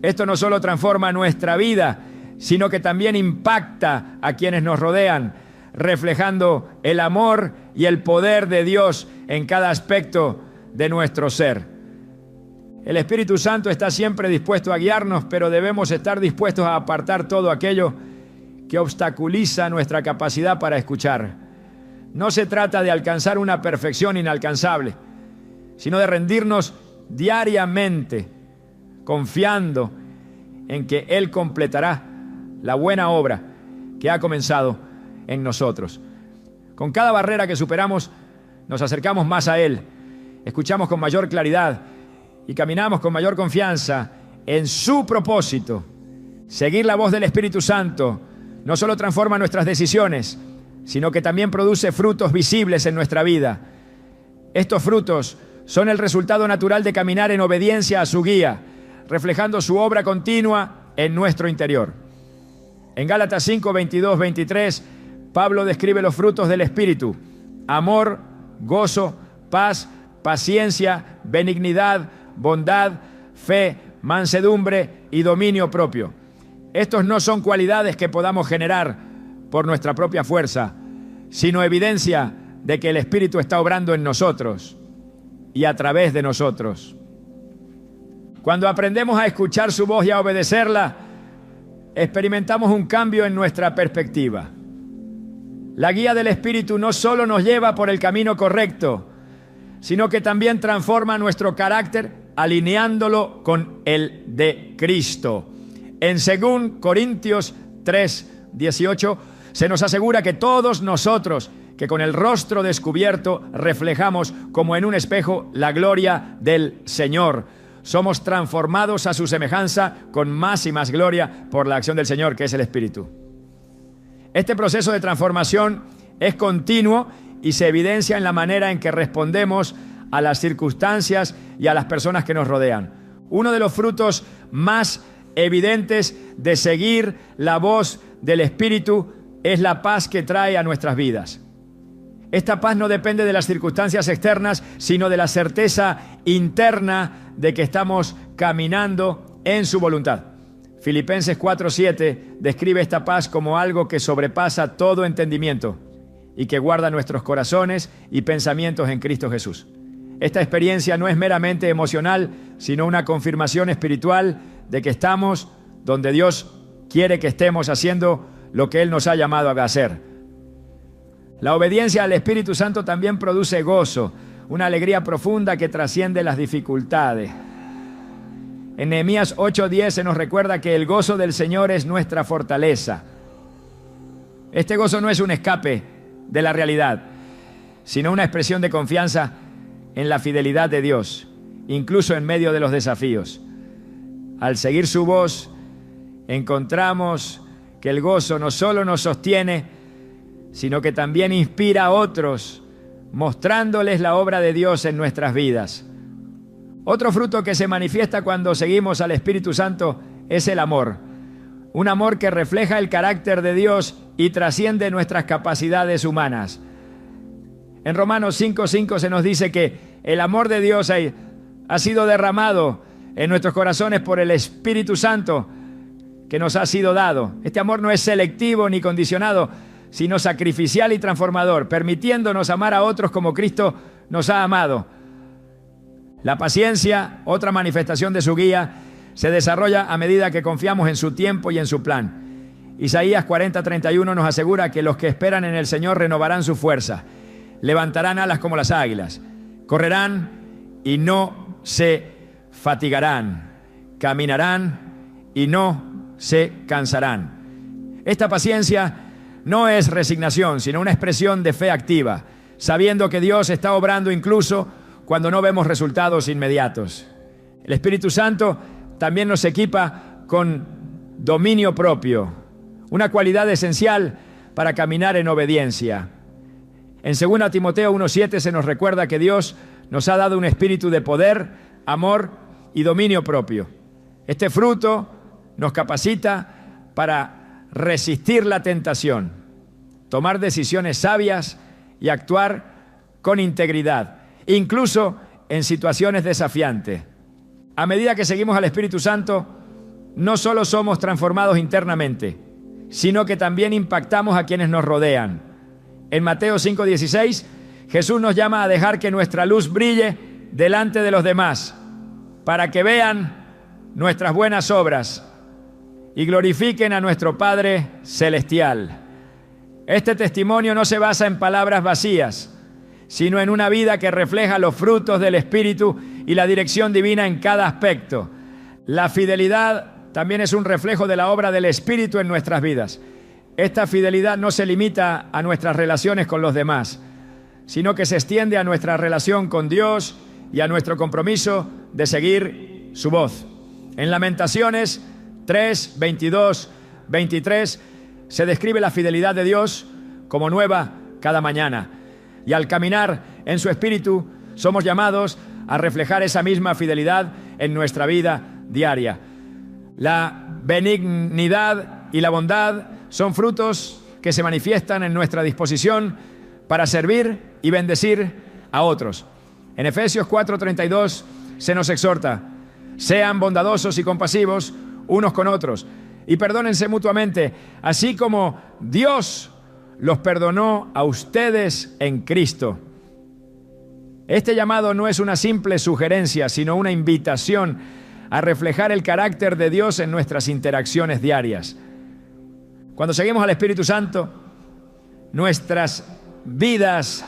Esto no solo transforma nuestra vida, sino que también impacta a quienes nos rodean, reflejando el amor y el poder de Dios en cada aspecto de nuestro ser. El Espíritu Santo está siempre dispuesto a guiarnos, pero debemos estar dispuestos a apartar todo aquello que obstaculiza nuestra capacidad para escuchar. No se trata de alcanzar una perfección inalcanzable, sino de rendirnos diariamente, confiando en que Él completará la buena obra que ha comenzado en nosotros. Con cada barrera que superamos, nos acercamos más a Él, escuchamos con mayor claridad y caminamos con mayor confianza en su propósito. Seguir la voz del Espíritu Santo no solo transforma nuestras decisiones, sino que también produce frutos visibles en nuestra vida. Estos frutos son el resultado natural de caminar en obediencia a su guía, reflejando su obra continua en nuestro interior. En Gálatas 5, 22, 23, Pablo describe los frutos del Espíritu: amor, gozo, paz, paciencia, benignidad, bondad, fe, mansedumbre y dominio propio. Estos no son cualidades que podamos generar por nuestra propia fuerza, sino evidencia de que el Espíritu está obrando en nosotros y a través de nosotros. Cuando aprendemos a escuchar su voz y a obedecerla, experimentamos un cambio en nuestra perspectiva. La guía del Espíritu no solo nos lleva por el camino correcto, sino que también transforma nuestro carácter, alineándolo con el de Cristo. En 2 Corintios 3, 18, se nos asegura que todos nosotros, que con el rostro descubierto reflejamos como en un espejo la gloria del Señor, somos transformados a su semejanza con más y más gloria por la acción del Señor, que es el Espíritu. Este proceso de transformación es continuo y se evidencia en la manera en que respondemos a las circunstancias y a las personas que nos rodean. Uno de los frutos más evidentes de seguir la voz del Espíritu es la paz que trae a nuestras vidas. Esta paz no depende de las circunstancias externas, sino de la certeza interna de que estamos caminando en su voluntad. Filipenses 4:7 describe esta paz como algo que sobrepasa todo entendimiento y que guarda nuestros corazones y pensamientos en Cristo Jesús. Esta experiencia no es meramente emocional, sino una confirmación espiritual de que estamos donde Dios quiere que estemos, haciendo lo que Él nos ha llamado a hacer. La obediencia al Espíritu Santo también produce gozo, una alegría profunda que trasciende las dificultades. En Nehemías 8:10 se nos recuerda que el gozo del Señor es nuestra fortaleza. Este gozo no es un escape de la realidad, sino una expresión de confianza en la fidelidad de Dios, incluso en medio de los desafíos. Al seguir su voz, encontramos que el gozo no solo nos sostiene, sino que también inspira a otros, mostrándoles la obra de Dios en nuestras vidas. Otro fruto que se manifiesta cuando seguimos al Espíritu Santo es el amor. Un amor que refleja el carácter de Dios y trasciende nuestras capacidades humanas. En Romanos 5:5 se nos dice que el amor de Dios ha sido derramado en nuestros corazones por el Espíritu Santo que nos ha sido dado. Este amor no es selectivo ni condicionado, sino sacrificial y transformador, permitiéndonos amar a otros como Cristo nos ha amado. La paciencia, otra manifestación de su guía, se desarrolla a medida que confiamos en su tiempo y en su plan. Isaías 40:31 nos asegura que los que esperan en el Señor renovarán su fuerza, levantarán alas como las águilas, correrán y no se fatigarán, caminarán y no se cansarán. Esta paciencia no es resignación, sino una expresión de fe activa, sabiendo que Dios está obrando incluso cuando no vemos resultados inmediatos. El Espíritu Santo también nos equipa con dominio propio, una cualidad esencial para caminar en obediencia. En 2 Timoteo 1:7 se nos recuerda que Dios nos ha dado un espíritu de poder, amor y dominio propio. Este fruto nos capacita para resistir la tentación, tomar decisiones sabias y actuar con integridad, incluso en situaciones desafiantes. A medida que seguimos al Espíritu Santo, no solo somos transformados internamente, sino que también impactamos a quienes nos rodean. En Mateo 5:16, Jesús nos llama a dejar que nuestra luz brille delante de los demás, para que vean nuestras buenas obras y glorifiquen a nuestro Padre Celestial. Este testimonio no se basa en palabras vacías, sino en una vida que refleja los frutos del Espíritu y la dirección divina en cada aspecto. La fidelidad también es un reflejo de la obra del Espíritu en nuestras vidas. Esta fidelidad no se limita a nuestras relaciones con los demás, sino que se extiende a nuestra relación con Dios y a nuestro compromiso de seguir su voz. En Lamentaciones 3, 22, 23 se describe la fidelidad de Dios como nueva cada mañana. Y al caminar en su Espíritu, somos llamados a reflejar esa misma fidelidad en nuestra vida diaria. La benignidad y la bondad son frutos que se manifiestan en nuestra disposición para servir y bendecir a otros. En Efesios 4:32 se nos exhorta: sean bondadosos y compasivos unos con otros y perdónense mutuamente, así como Dios los perdonó a ustedes en Cristo. Este llamado no es una simple sugerencia, sino una invitación a reflejar el carácter de Dios en nuestras interacciones diarias. Cuando seguimos al Espíritu Santo, nuestras vidas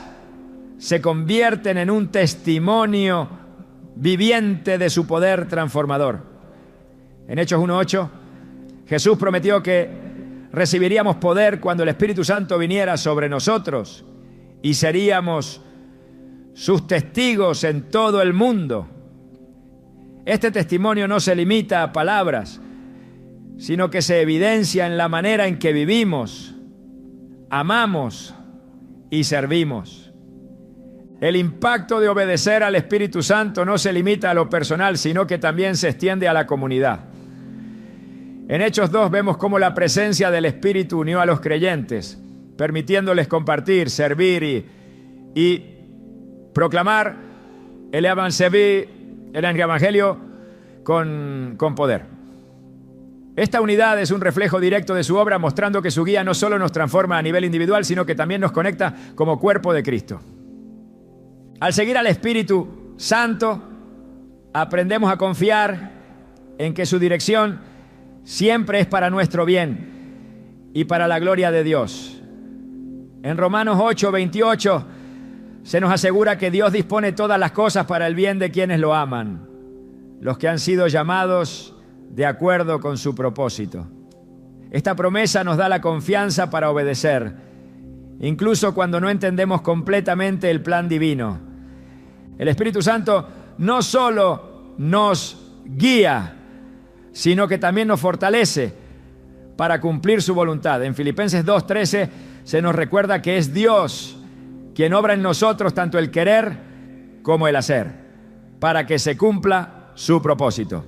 se convierten en un testimonio viviente de su poder transformador. En Hechos 1:8, Jesús prometió que recibiríamos poder cuando el Espíritu Santo viniera sobre nosotros y seríamos sus testigos en todo el mundo. Este testimonio no se limita a palabras, sino que se evidencia en la manera en que vivimos, amamos y servimos. El impacto de obedecer al Espíritu Santo no se limita a lo personal, sino que también se extiende a la comunidad. En Hechos 2 vemos cómo la presencia del Espíritu unió a los creyentes, permitiéndoles compartir, servir y proclamar el Evangelio con poder. Esta unidad es un reflejo directo de su obra, mostrando que su guía no solo nos transforma a nivel individual, sino que también nos conecta como cuerpo de Cristo. Al seguir al Espíritu Santo, aprendemos a confiar en que su dirección siempre es para nuestro bien y para la gloria de Dios. En Romanos 8:28 se nos asegura que Dios dispone todas las cosas para el bien de quienes lo aman, los que han sido llamados de acuerdo con su propósito. Esta promesa nos da la confianza para obedecer, incluso cuando no entendemos completamente el plan divino. El Espíritu Santo no solo nos guía, sino que también nos fortalece para cumplir su voluntad. En Filipenses 2:13 se nos recuerda que es Dios quien obra en nosotros tanto el querer como el hacer, para que se cumpla su propósito.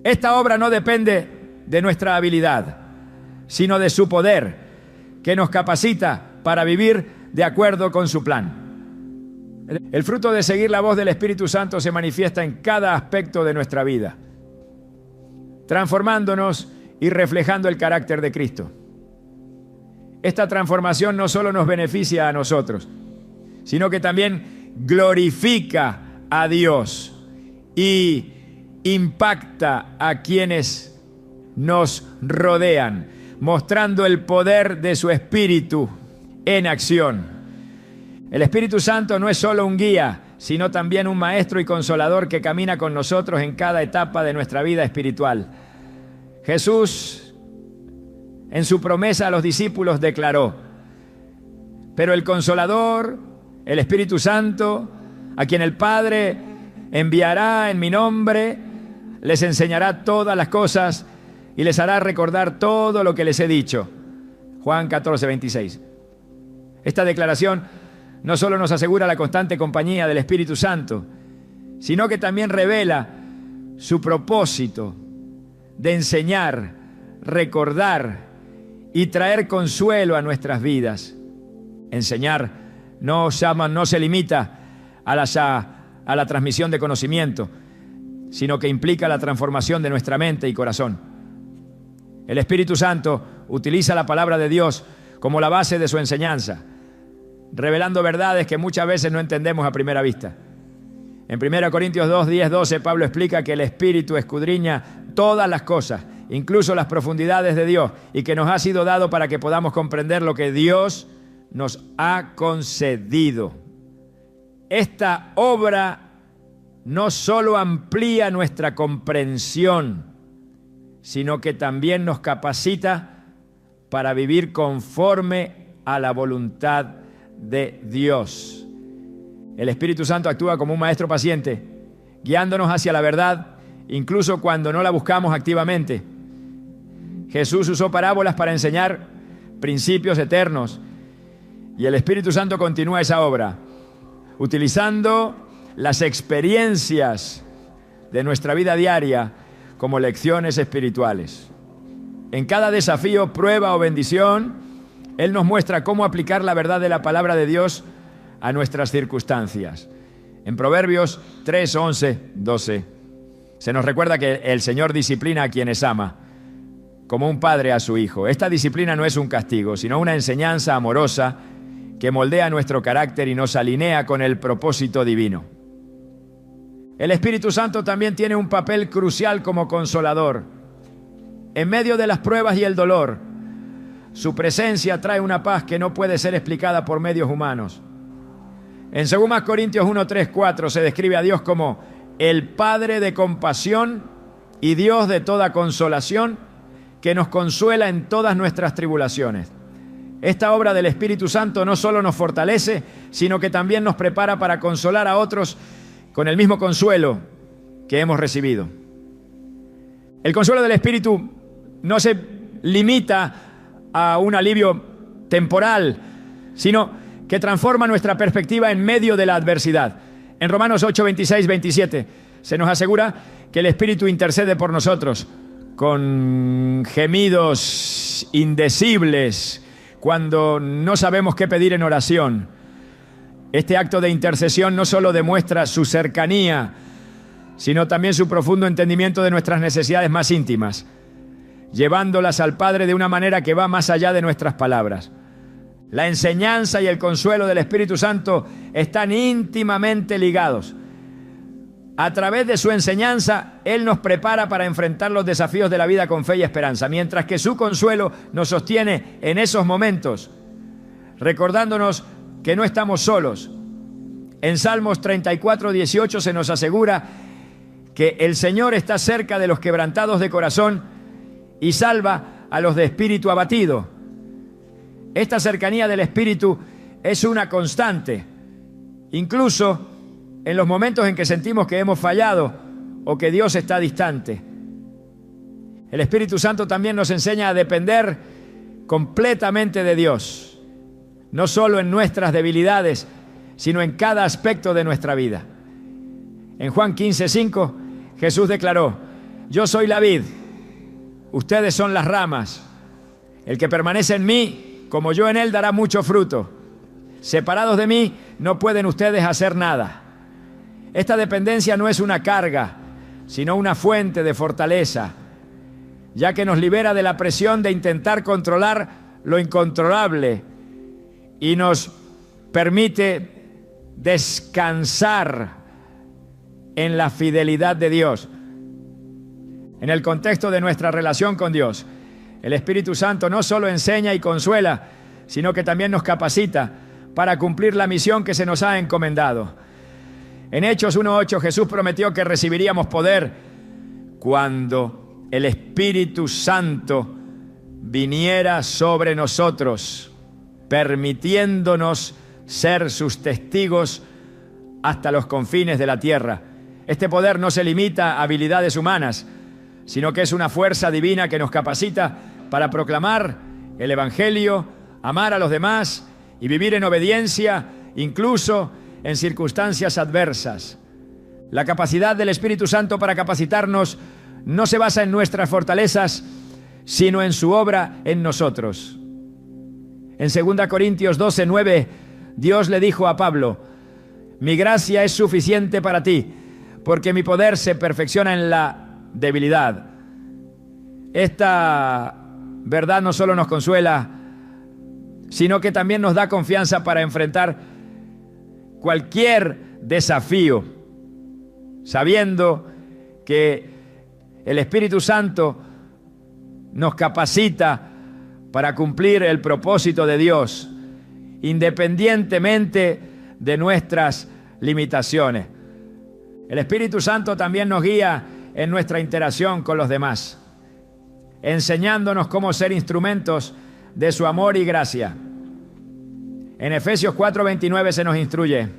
Esta obra no depende de nuestra habilidad, sino de su poder, que nos capacita para vivir de acuerdo con su plan. El fruto de seguir la voz del Espíritu Santo se manifiesta en cada aspecto de nuestra vida, transformándonos y reflejando el carácter de Cristo. Esta transformación no solo nos beneficia a nosotros, sino que también glorifica a Dios y impacta a quienes nos rodean, mostrando el poder de su Espíritu en acción. El Espíritu Santo no es solo un guía, sino también un maestro y consolador que camina con nosotros en cada etapa de nuestra vida espiritual. Jesús, en su promesa a los discípulos, declaró: pero el Consolador, el Espíritu Santo, a quien el Padre enviará en mi nombre, les enseñará todas las cosas y les hará recordar todo lo que les he dicho. Juan 14, 26. Esta declaración no solo nos asegura la constante compañía del Espíritu Santo, sino que también revela su propósito de enseñar, recordar y traer consuelo a nuestras vidas. Enseñar no se limita a la transmisión de conocimiento, sino que implica la transformación de nuestra mente y corazón. El Espíritu Santo utiliza la palabra de Dios como la base de su enseñanza, revelando verdades que muchas veces no entendemos a primera vista. En 1 Corintios 2, 10, 12, Pablo explica que el Espíritu escudriña todas las cosas, incluso las profundidades de Dios, y que nos ha sido dado para que podamos comprender lo que Dios nos ha concedido. Esta obra no solo amplía nuestra comprensión, sino que también nos capacita para vivir conforme a la voluntad de Dios. El Espíritu Santo actúa como un maestro paciente, guiándonos hacia la verdad, incluso cuando no la buscamos activamente. Jesús usó parábolas para enseñar principios eternos, y el Espíritu Santo continúa esa obra, utilizando las experiencias de nuestra vida diaria como lecciones espirituales. En cada desafío, prueba o bendición, Él nos muestra cómo aplicar la verdad de la palabra de Dios a nuestras circunstancias. En Proverbios 3, 11, 12, se nos recuerda que el Señor disciplina a quienes ama, como un padre a su hijo. Esta disciplina no es un castigo, sino una enseñanza amorosa que moldea nuestro carácter y nos alinea con el propósito divino. El Espíritu Santo también tiene un papel crucial como consolador. En medio de las pruebas y el dolor, su presencia trae una paz que no puede ser explicada por medios humanos. En 2 Corintios 1, 3, 4 se describe a Dios como el Padre de compasión y Dios de toda consolación, que nos consuela en todas nuestras tribulaciones. Esta obra del Espíritu Santo no solo nos fortalece, sino que también nos prepara para consolar a otros con el mismo consuelo que hemos recibido. El consuelo del Espíritu no se limita a un alivio temporal, sino que transforma nuestra perspectiva en medio de la adversidad. En Romanos 8, 26, 27 se nos asegura que el Espíritu intercede por nosotros con gemidos indecibles cuando no sabemos qué pedir en oración. Este acto de intercesión no solo demuestra su cercanía, sino también su profundo entendimiento de nuestras necesidades más íntimas, llevándolas al Padre de una manera que va más allá de nuestras palabras. La enseñanza y el consuelo del Espíritu Santo están íntimamente ligados. A través de su enseñanza, Él nos prepara para enfrentar los desafíos de la vida con fe y esperanza, mientras que su consuelo nos sostiene en esos momentos, recordándonos que no estamos solos. En Salmos 34, 18 se nos asegura que el Señor está cerca de los quebrantados de corazón y salva a los de espíritu abatido. Esta cercanía del Espíritu es una constante, incluso en los momentos en que sentimos que hemos fallado o que Dios está distante. El Espíritu Santo también nos enseña a depender completamente de Dios, no solo en nuestras debilidades, sino en cada aspecto de nuestra vida. En Juan 15, 5, Jesús declaró: yo soy la vid, ustedes son las ramas. El que permanece en mí, como yo en él, dará mucho fruto. Separados de mí, no pueden ustedes hacer nada. Esta dependencia no es una carga, sino una fuente de fortaleza, ya que nos libera de la presión de intentar controlar lo incontrolable y nos permite descansar en la fidelidad de Dios. En el contexto de nuestra relación con Dios, el Espíritu Santo no solo enseña y consuela, sino que también nos capacita para cumplir la misión que se nos ha encomendado. En Hechos 1:8 Jesús prometió que recibiríamos poder cuando el Espíritu Santo viniera sobre nosotros, permitiéndonos ser sus testigos hasta los confines de la tierra. Este poder no se limita a habilidades humanas, sino que es una fuerza divina que nos capacita para proclamar el Evangelio, amar a los demás y vivir en obediencia, incluso en circunstancias adversas. La capacidad del Espíritu Santo para capacitarnos no se basa en nuestras fortalezas, sino en su obra en nosotros. En 2 Corintios 12:9, Dios le dijo a Pablo: mi gracia es suficiente para ti, porque mi poder se perfecciona en la debilidad. Esta verdad no solo nos consuela, sino que también nos da confianza para enfrentar cualquier desafío, sabiendo que el Espíritu Santo nos capacita para cumplir el propósito de Dios, independientemente de nuestras limitaciones. El Espíritu Santo también nos guía en nuestra interacción con los demás, enseñándonos cómo ser instrumentos de su amor y gracia. En Efesios 4:29 se nos instruye: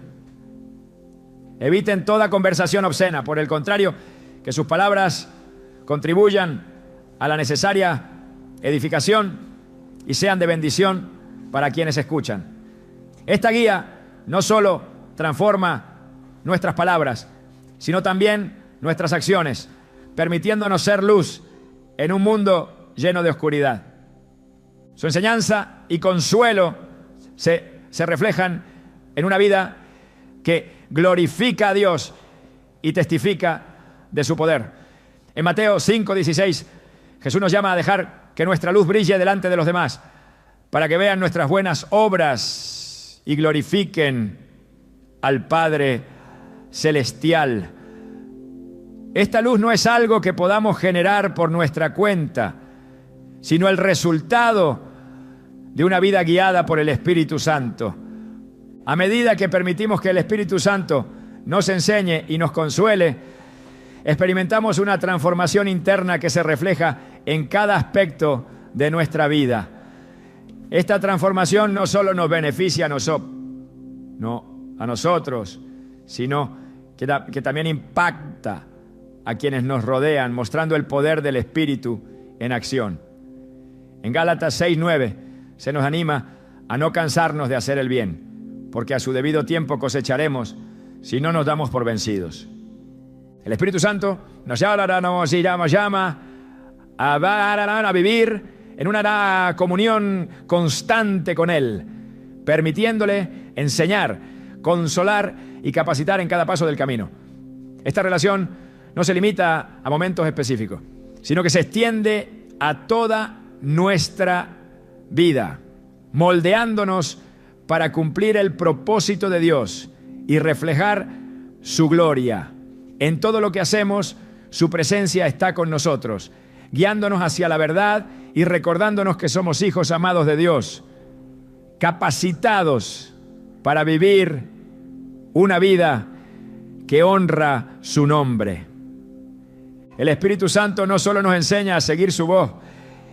eviten toda conversación obscena, por el contrario, que sus palabras contribuyan a la necesaria edificación y sean de bendición para quienes escuchan. Esta guía no solo transforma nuestras palabras, sino también nuestras acciones, permitiéndonos ser luz en un mundo lleno de oscuridad. Su enseñanza y consuelo se reflejan en una vida que glorifica a Dios y testifica de su poder. En Mateo 5:16, Jesús nos llama a dejar que nuestra luz brille delante de los demás, para que vean nuestras buenas obras y glorifiquen al Padre Celestial. Esta luz no es algo que podamos generar por nuestra cuenta, sino el resultado de una vida guiada por el Espíritu Santo. A medida que permitimos que el Espíritu Santo nos enseñe y nos consuele, experimentamos una transformación interna que se refleja en cada aspecto de nuestra vida. Esta transformación no solo nos beneficia a nosotros, sino que también impacta a quienes nos rodean, mostrando el poder del Espíritu en acción. En Gálatas 6:9 se nos anima a no cansarnos de hacer el bien, porque a su debido tiempo cosecharemos si no nos damos por vencidos. El Espíritu Santo nos llama a vivir en una comunión constante con Él, permitiéndole enseñar, consolar y capacitar en cada paso del camino. Esta relación no se limita a momentos específicos, sino que se extiende a toda nuestra vida, moldeándonos para cumplir el propósito de Dios y reflejar su gloria. En todo lo que hacemos, su presencia está con nosotros, guiándonos hacia la verdad y recordándonos que somos hijos amados de Dios, capacitados para vivir una vida que honra su nombre. El Espíritu Santo no solo nos enseña a seguir su voz,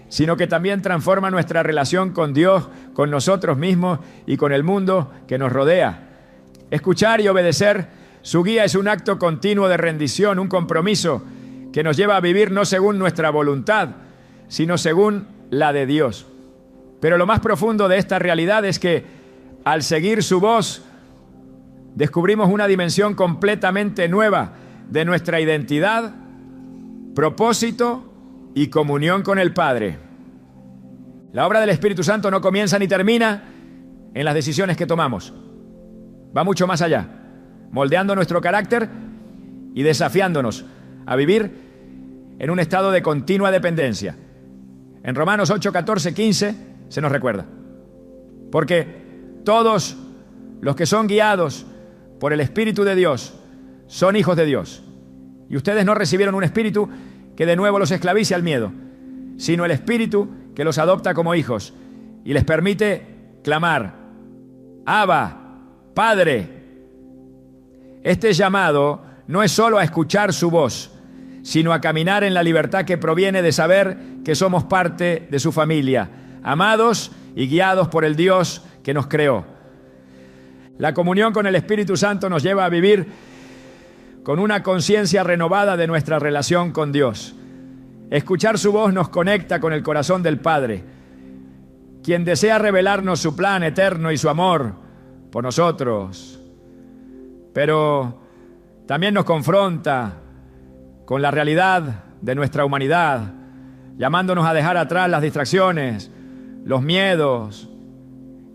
sino que también transforma nuestra relación con Dios, con nosotros mismos y con el mundo que nos rodea. Escuchar y obedecer su guía es un acto continuo de rendición, un compromiso que nos lleva a vivir no según nuestra voluntad, sino según la de Dios. Pero lo más profundo de esta realidad es que al seguir su voz, descubrimos una dimensión completamente nueva de nuestra identidad, propósito y comunión con el Padre. La obra del Espíritu Santo no comienza ni termina en las decisiones que tomamos. Va mucho más allá, moldeando nuestro carácter y desafiándonos a vivir en un estado de continua dependencia. En Romanos 8, 14, 15 se nos recuerda: porque todos los que son guiados por el Espíritu de Dios son hijos de Dios. Y ustedes no recibieron un espíritu que de nuevo los esclavice al miedo, sino el Espíritu que los adopta como hijos y les permite clamar: Abba, Padre. Este llamado no es solo a escuchar su voz, sino a caminar en la libertad que proviene de saber que somos parte de su familia, amados y guiados por el Dios que nos creó. La comunión con el Espíritu Santo nos lleva a vivir con una conciencia renovada de nuestra relación con Dios. Escuchar su voz nos conecta con el corazón del Padre, quien desea revelarnos su plan eterno y su amor por nosotros. Pero también nos confronta con la realidad de nuestra humanidad, llamándonos a dejar atrás las distracciones, los miedos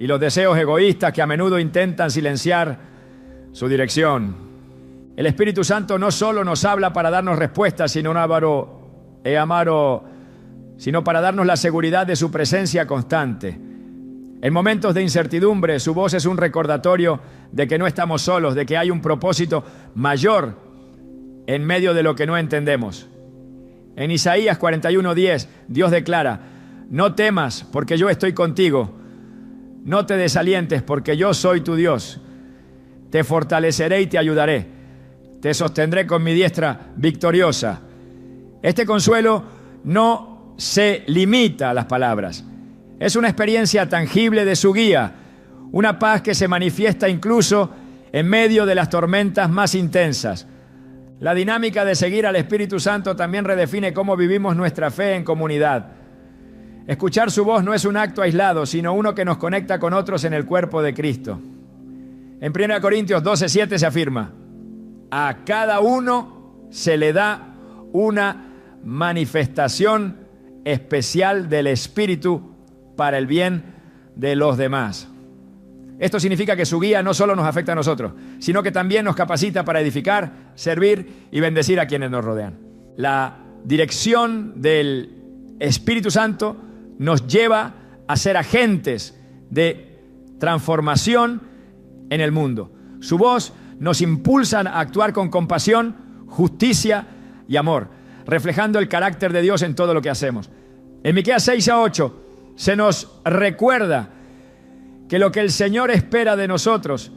y los deseos egoístas que a menudo intentan silenciar su dirección. El Espíritu Santo no solo nos habla para darnos respuestas, sino para darnos la seguridad de su presencia constante. En momentos de incertidumbre, su voz es un recordatorio de que no estamos solos, de que hay un propósito mayor en medio de lo que no entendemos. En Isaías 41:10, Dios declara: no temas, porque yo estoy contigo. No te desalientes, porque yo soy tu Dios. Te fortaleceré y te ayudaré. Te sostendré con mi diestra victoriosa. Este consuelo no se limita a las palabras. Es una experiencia tangible de su guía, una paz que se manifiesta incluso en medio de las tormentas más intensas. La dinámica de seguir al Espíritu Santo también redefine cómo vivimos nuestra fe en comunidad. Escuchar su voz no es un acto aislado, sino uno que nos conecta con otros en el cuerpo de Cristo. En 1 Corintios 12:7 se afirma: a cada uno se le da una manifestación especial del Espíritu para el bien de los demás. Esto significa que su guía no solo nos afecta a nosotros, sino que también nos capacita para edificar, servir y bendecir a quienes nos rodean. La dirección del Espíritu Santo nos lleva a ser agentes de transformación en el mundo. Su voz nos impulsa a actuar con compasión, justicia y amor, reflejando el carácter de Dios en todo lo que hacemos. En Miqueas 6:8 se nos recuerda que lo que el Señor espera de nosotros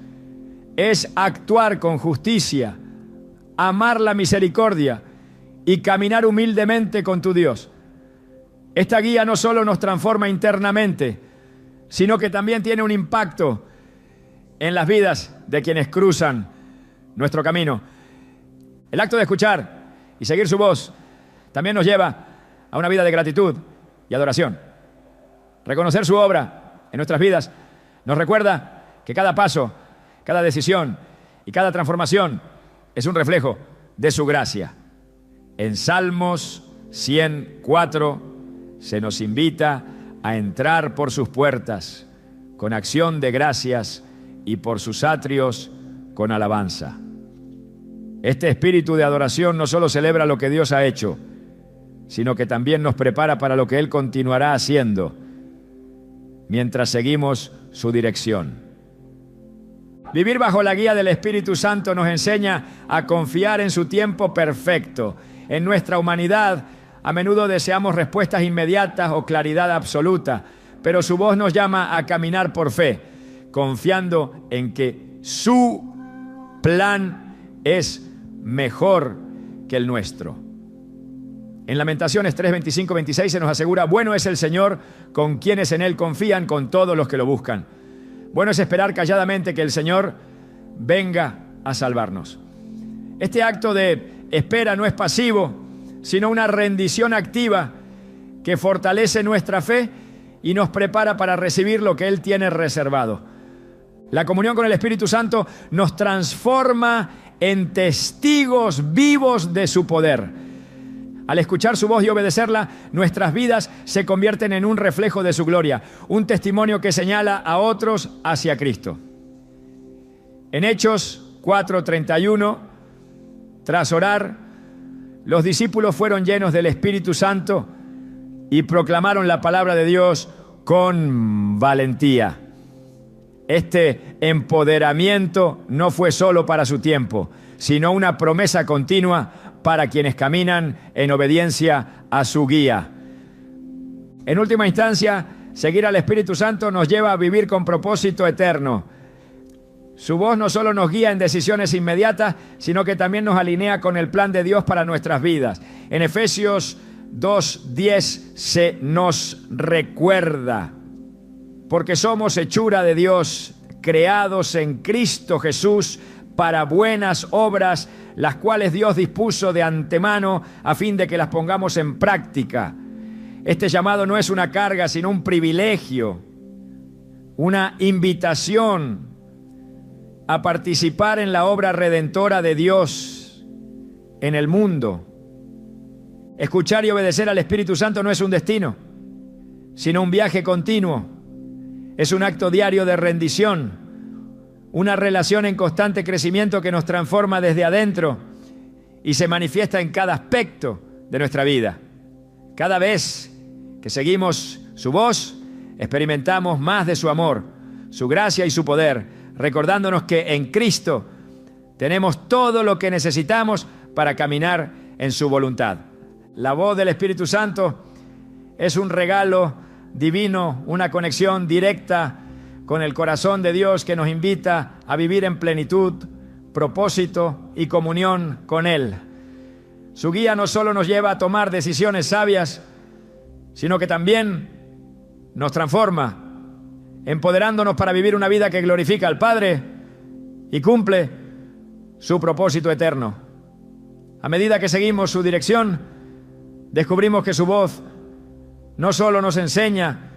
es actuar con justicia, amar la misericordia y caminar humildemente con tu Dios. Esta guía no solo nos transforma internamente, sino que también tiene un impacto en las vidas de quienes cruzan nuestro camino. El acto de escuchar y seguir su voz también nos lleva a una vida de gratitud y adoración. Reconocer su obra en nuestras vidas nos recuerda que cada paso, cada decisión y cada transformación es un reflejo de su gracia. En Salmos 104 se nos invita a entrar por sus puertas con acción de gracias y por sus atrios con alabanza. Este espíritu de adoración no solo celebra lo que Dios ha hecho, sino que también nos prepara para lo que Él continuará haciendo mientras seguimos su dirección. Vivir bajo la guía del Espíritu Santo nos enseña a confiar en su tiempo perfecto. En nuestra humanidad, a menudo deseamos respuestas inmediatas o claridad absoluta, pero su voz nos llama a caminar por fe, confiando en que su plan es mejor que el nuestro. En Lamentaciones 3, 25, 26 se nos asegura: bueno es el Señor con quienes en Él confían, con todos los que lo buscan. Bueno es esperar calladamente que el Señor venga a salvarnos. Este acto de espera no es pasivo, sino una rendición activa que fortalece nuestra fe y nos prepara para recibir lo que Él tiene reservado. La comunión con el Espíritu Santo nos transforma en testigos vivos de su poder. Al escuchar su voz y obedecerla, nuestras vidas se convierten en un reflejo de su gloria, un testimonio que señala a otros hacia Cristo. En Hechos 4:31, tras orar, los discípulos fueron llenos del Espíritu Santo y proclamaron la palabra de Dios con valentía. Este empoderamiento no fue solo para su tiempo, sino una promesa continua para quienes caminan en obediencia a su guía. En última instancia, seguir al Espíritu Santo nos lleva a vivir con propósito eterno. Su voz no solo nos guía en decisiones inmediatas, sino que también nos alinea con el plan de Dios para nuestras vidas. En Efesios 2:10 se nos recuerda: porque somos hechura de Dios, creados en Cristo Jesús para buenas obras, las cuales Dios dispuso de antemano a fin de que las pongamos en práctica. Este llamado no es una carga, sino un privilegio, una invitación a participar en la obra redentora de Dios en el mundo. Escuchar y obedecer al Espíritu Santo no es un destino, sino un viaje continuo. Es un acto diario de rendición, una relación en constante crecimiento que nos transforma desde adentro y se manifiesta en cada aspecto de nuestra vida. Cada vez que seguimos su voz, experimentamos más de su amor, su gracia y su poder, recordándonos que en Cristo tenemos todo lo que necesitamos para caminar en su voluntad. La voz del Espíritu Santo es un regalo divino, una conexión directa con el corazón de Dios que nos invita a vivir en plenitud, propósito y comunión con Él. Su guía no solo nos lleva a tomar decisiones sabias, sino que también nos transforma, empoderándonos para vivir una vida que glorifica al Padre y cumple su propósito eterno. A medida que seguimos su dirección, descubrimos que su voz no solo nos enseña,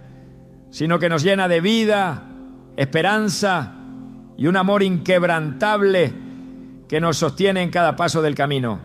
sino que nos llena de vida, esperanza y un amor inquebrantable que nos sostiene en cada paso del camino.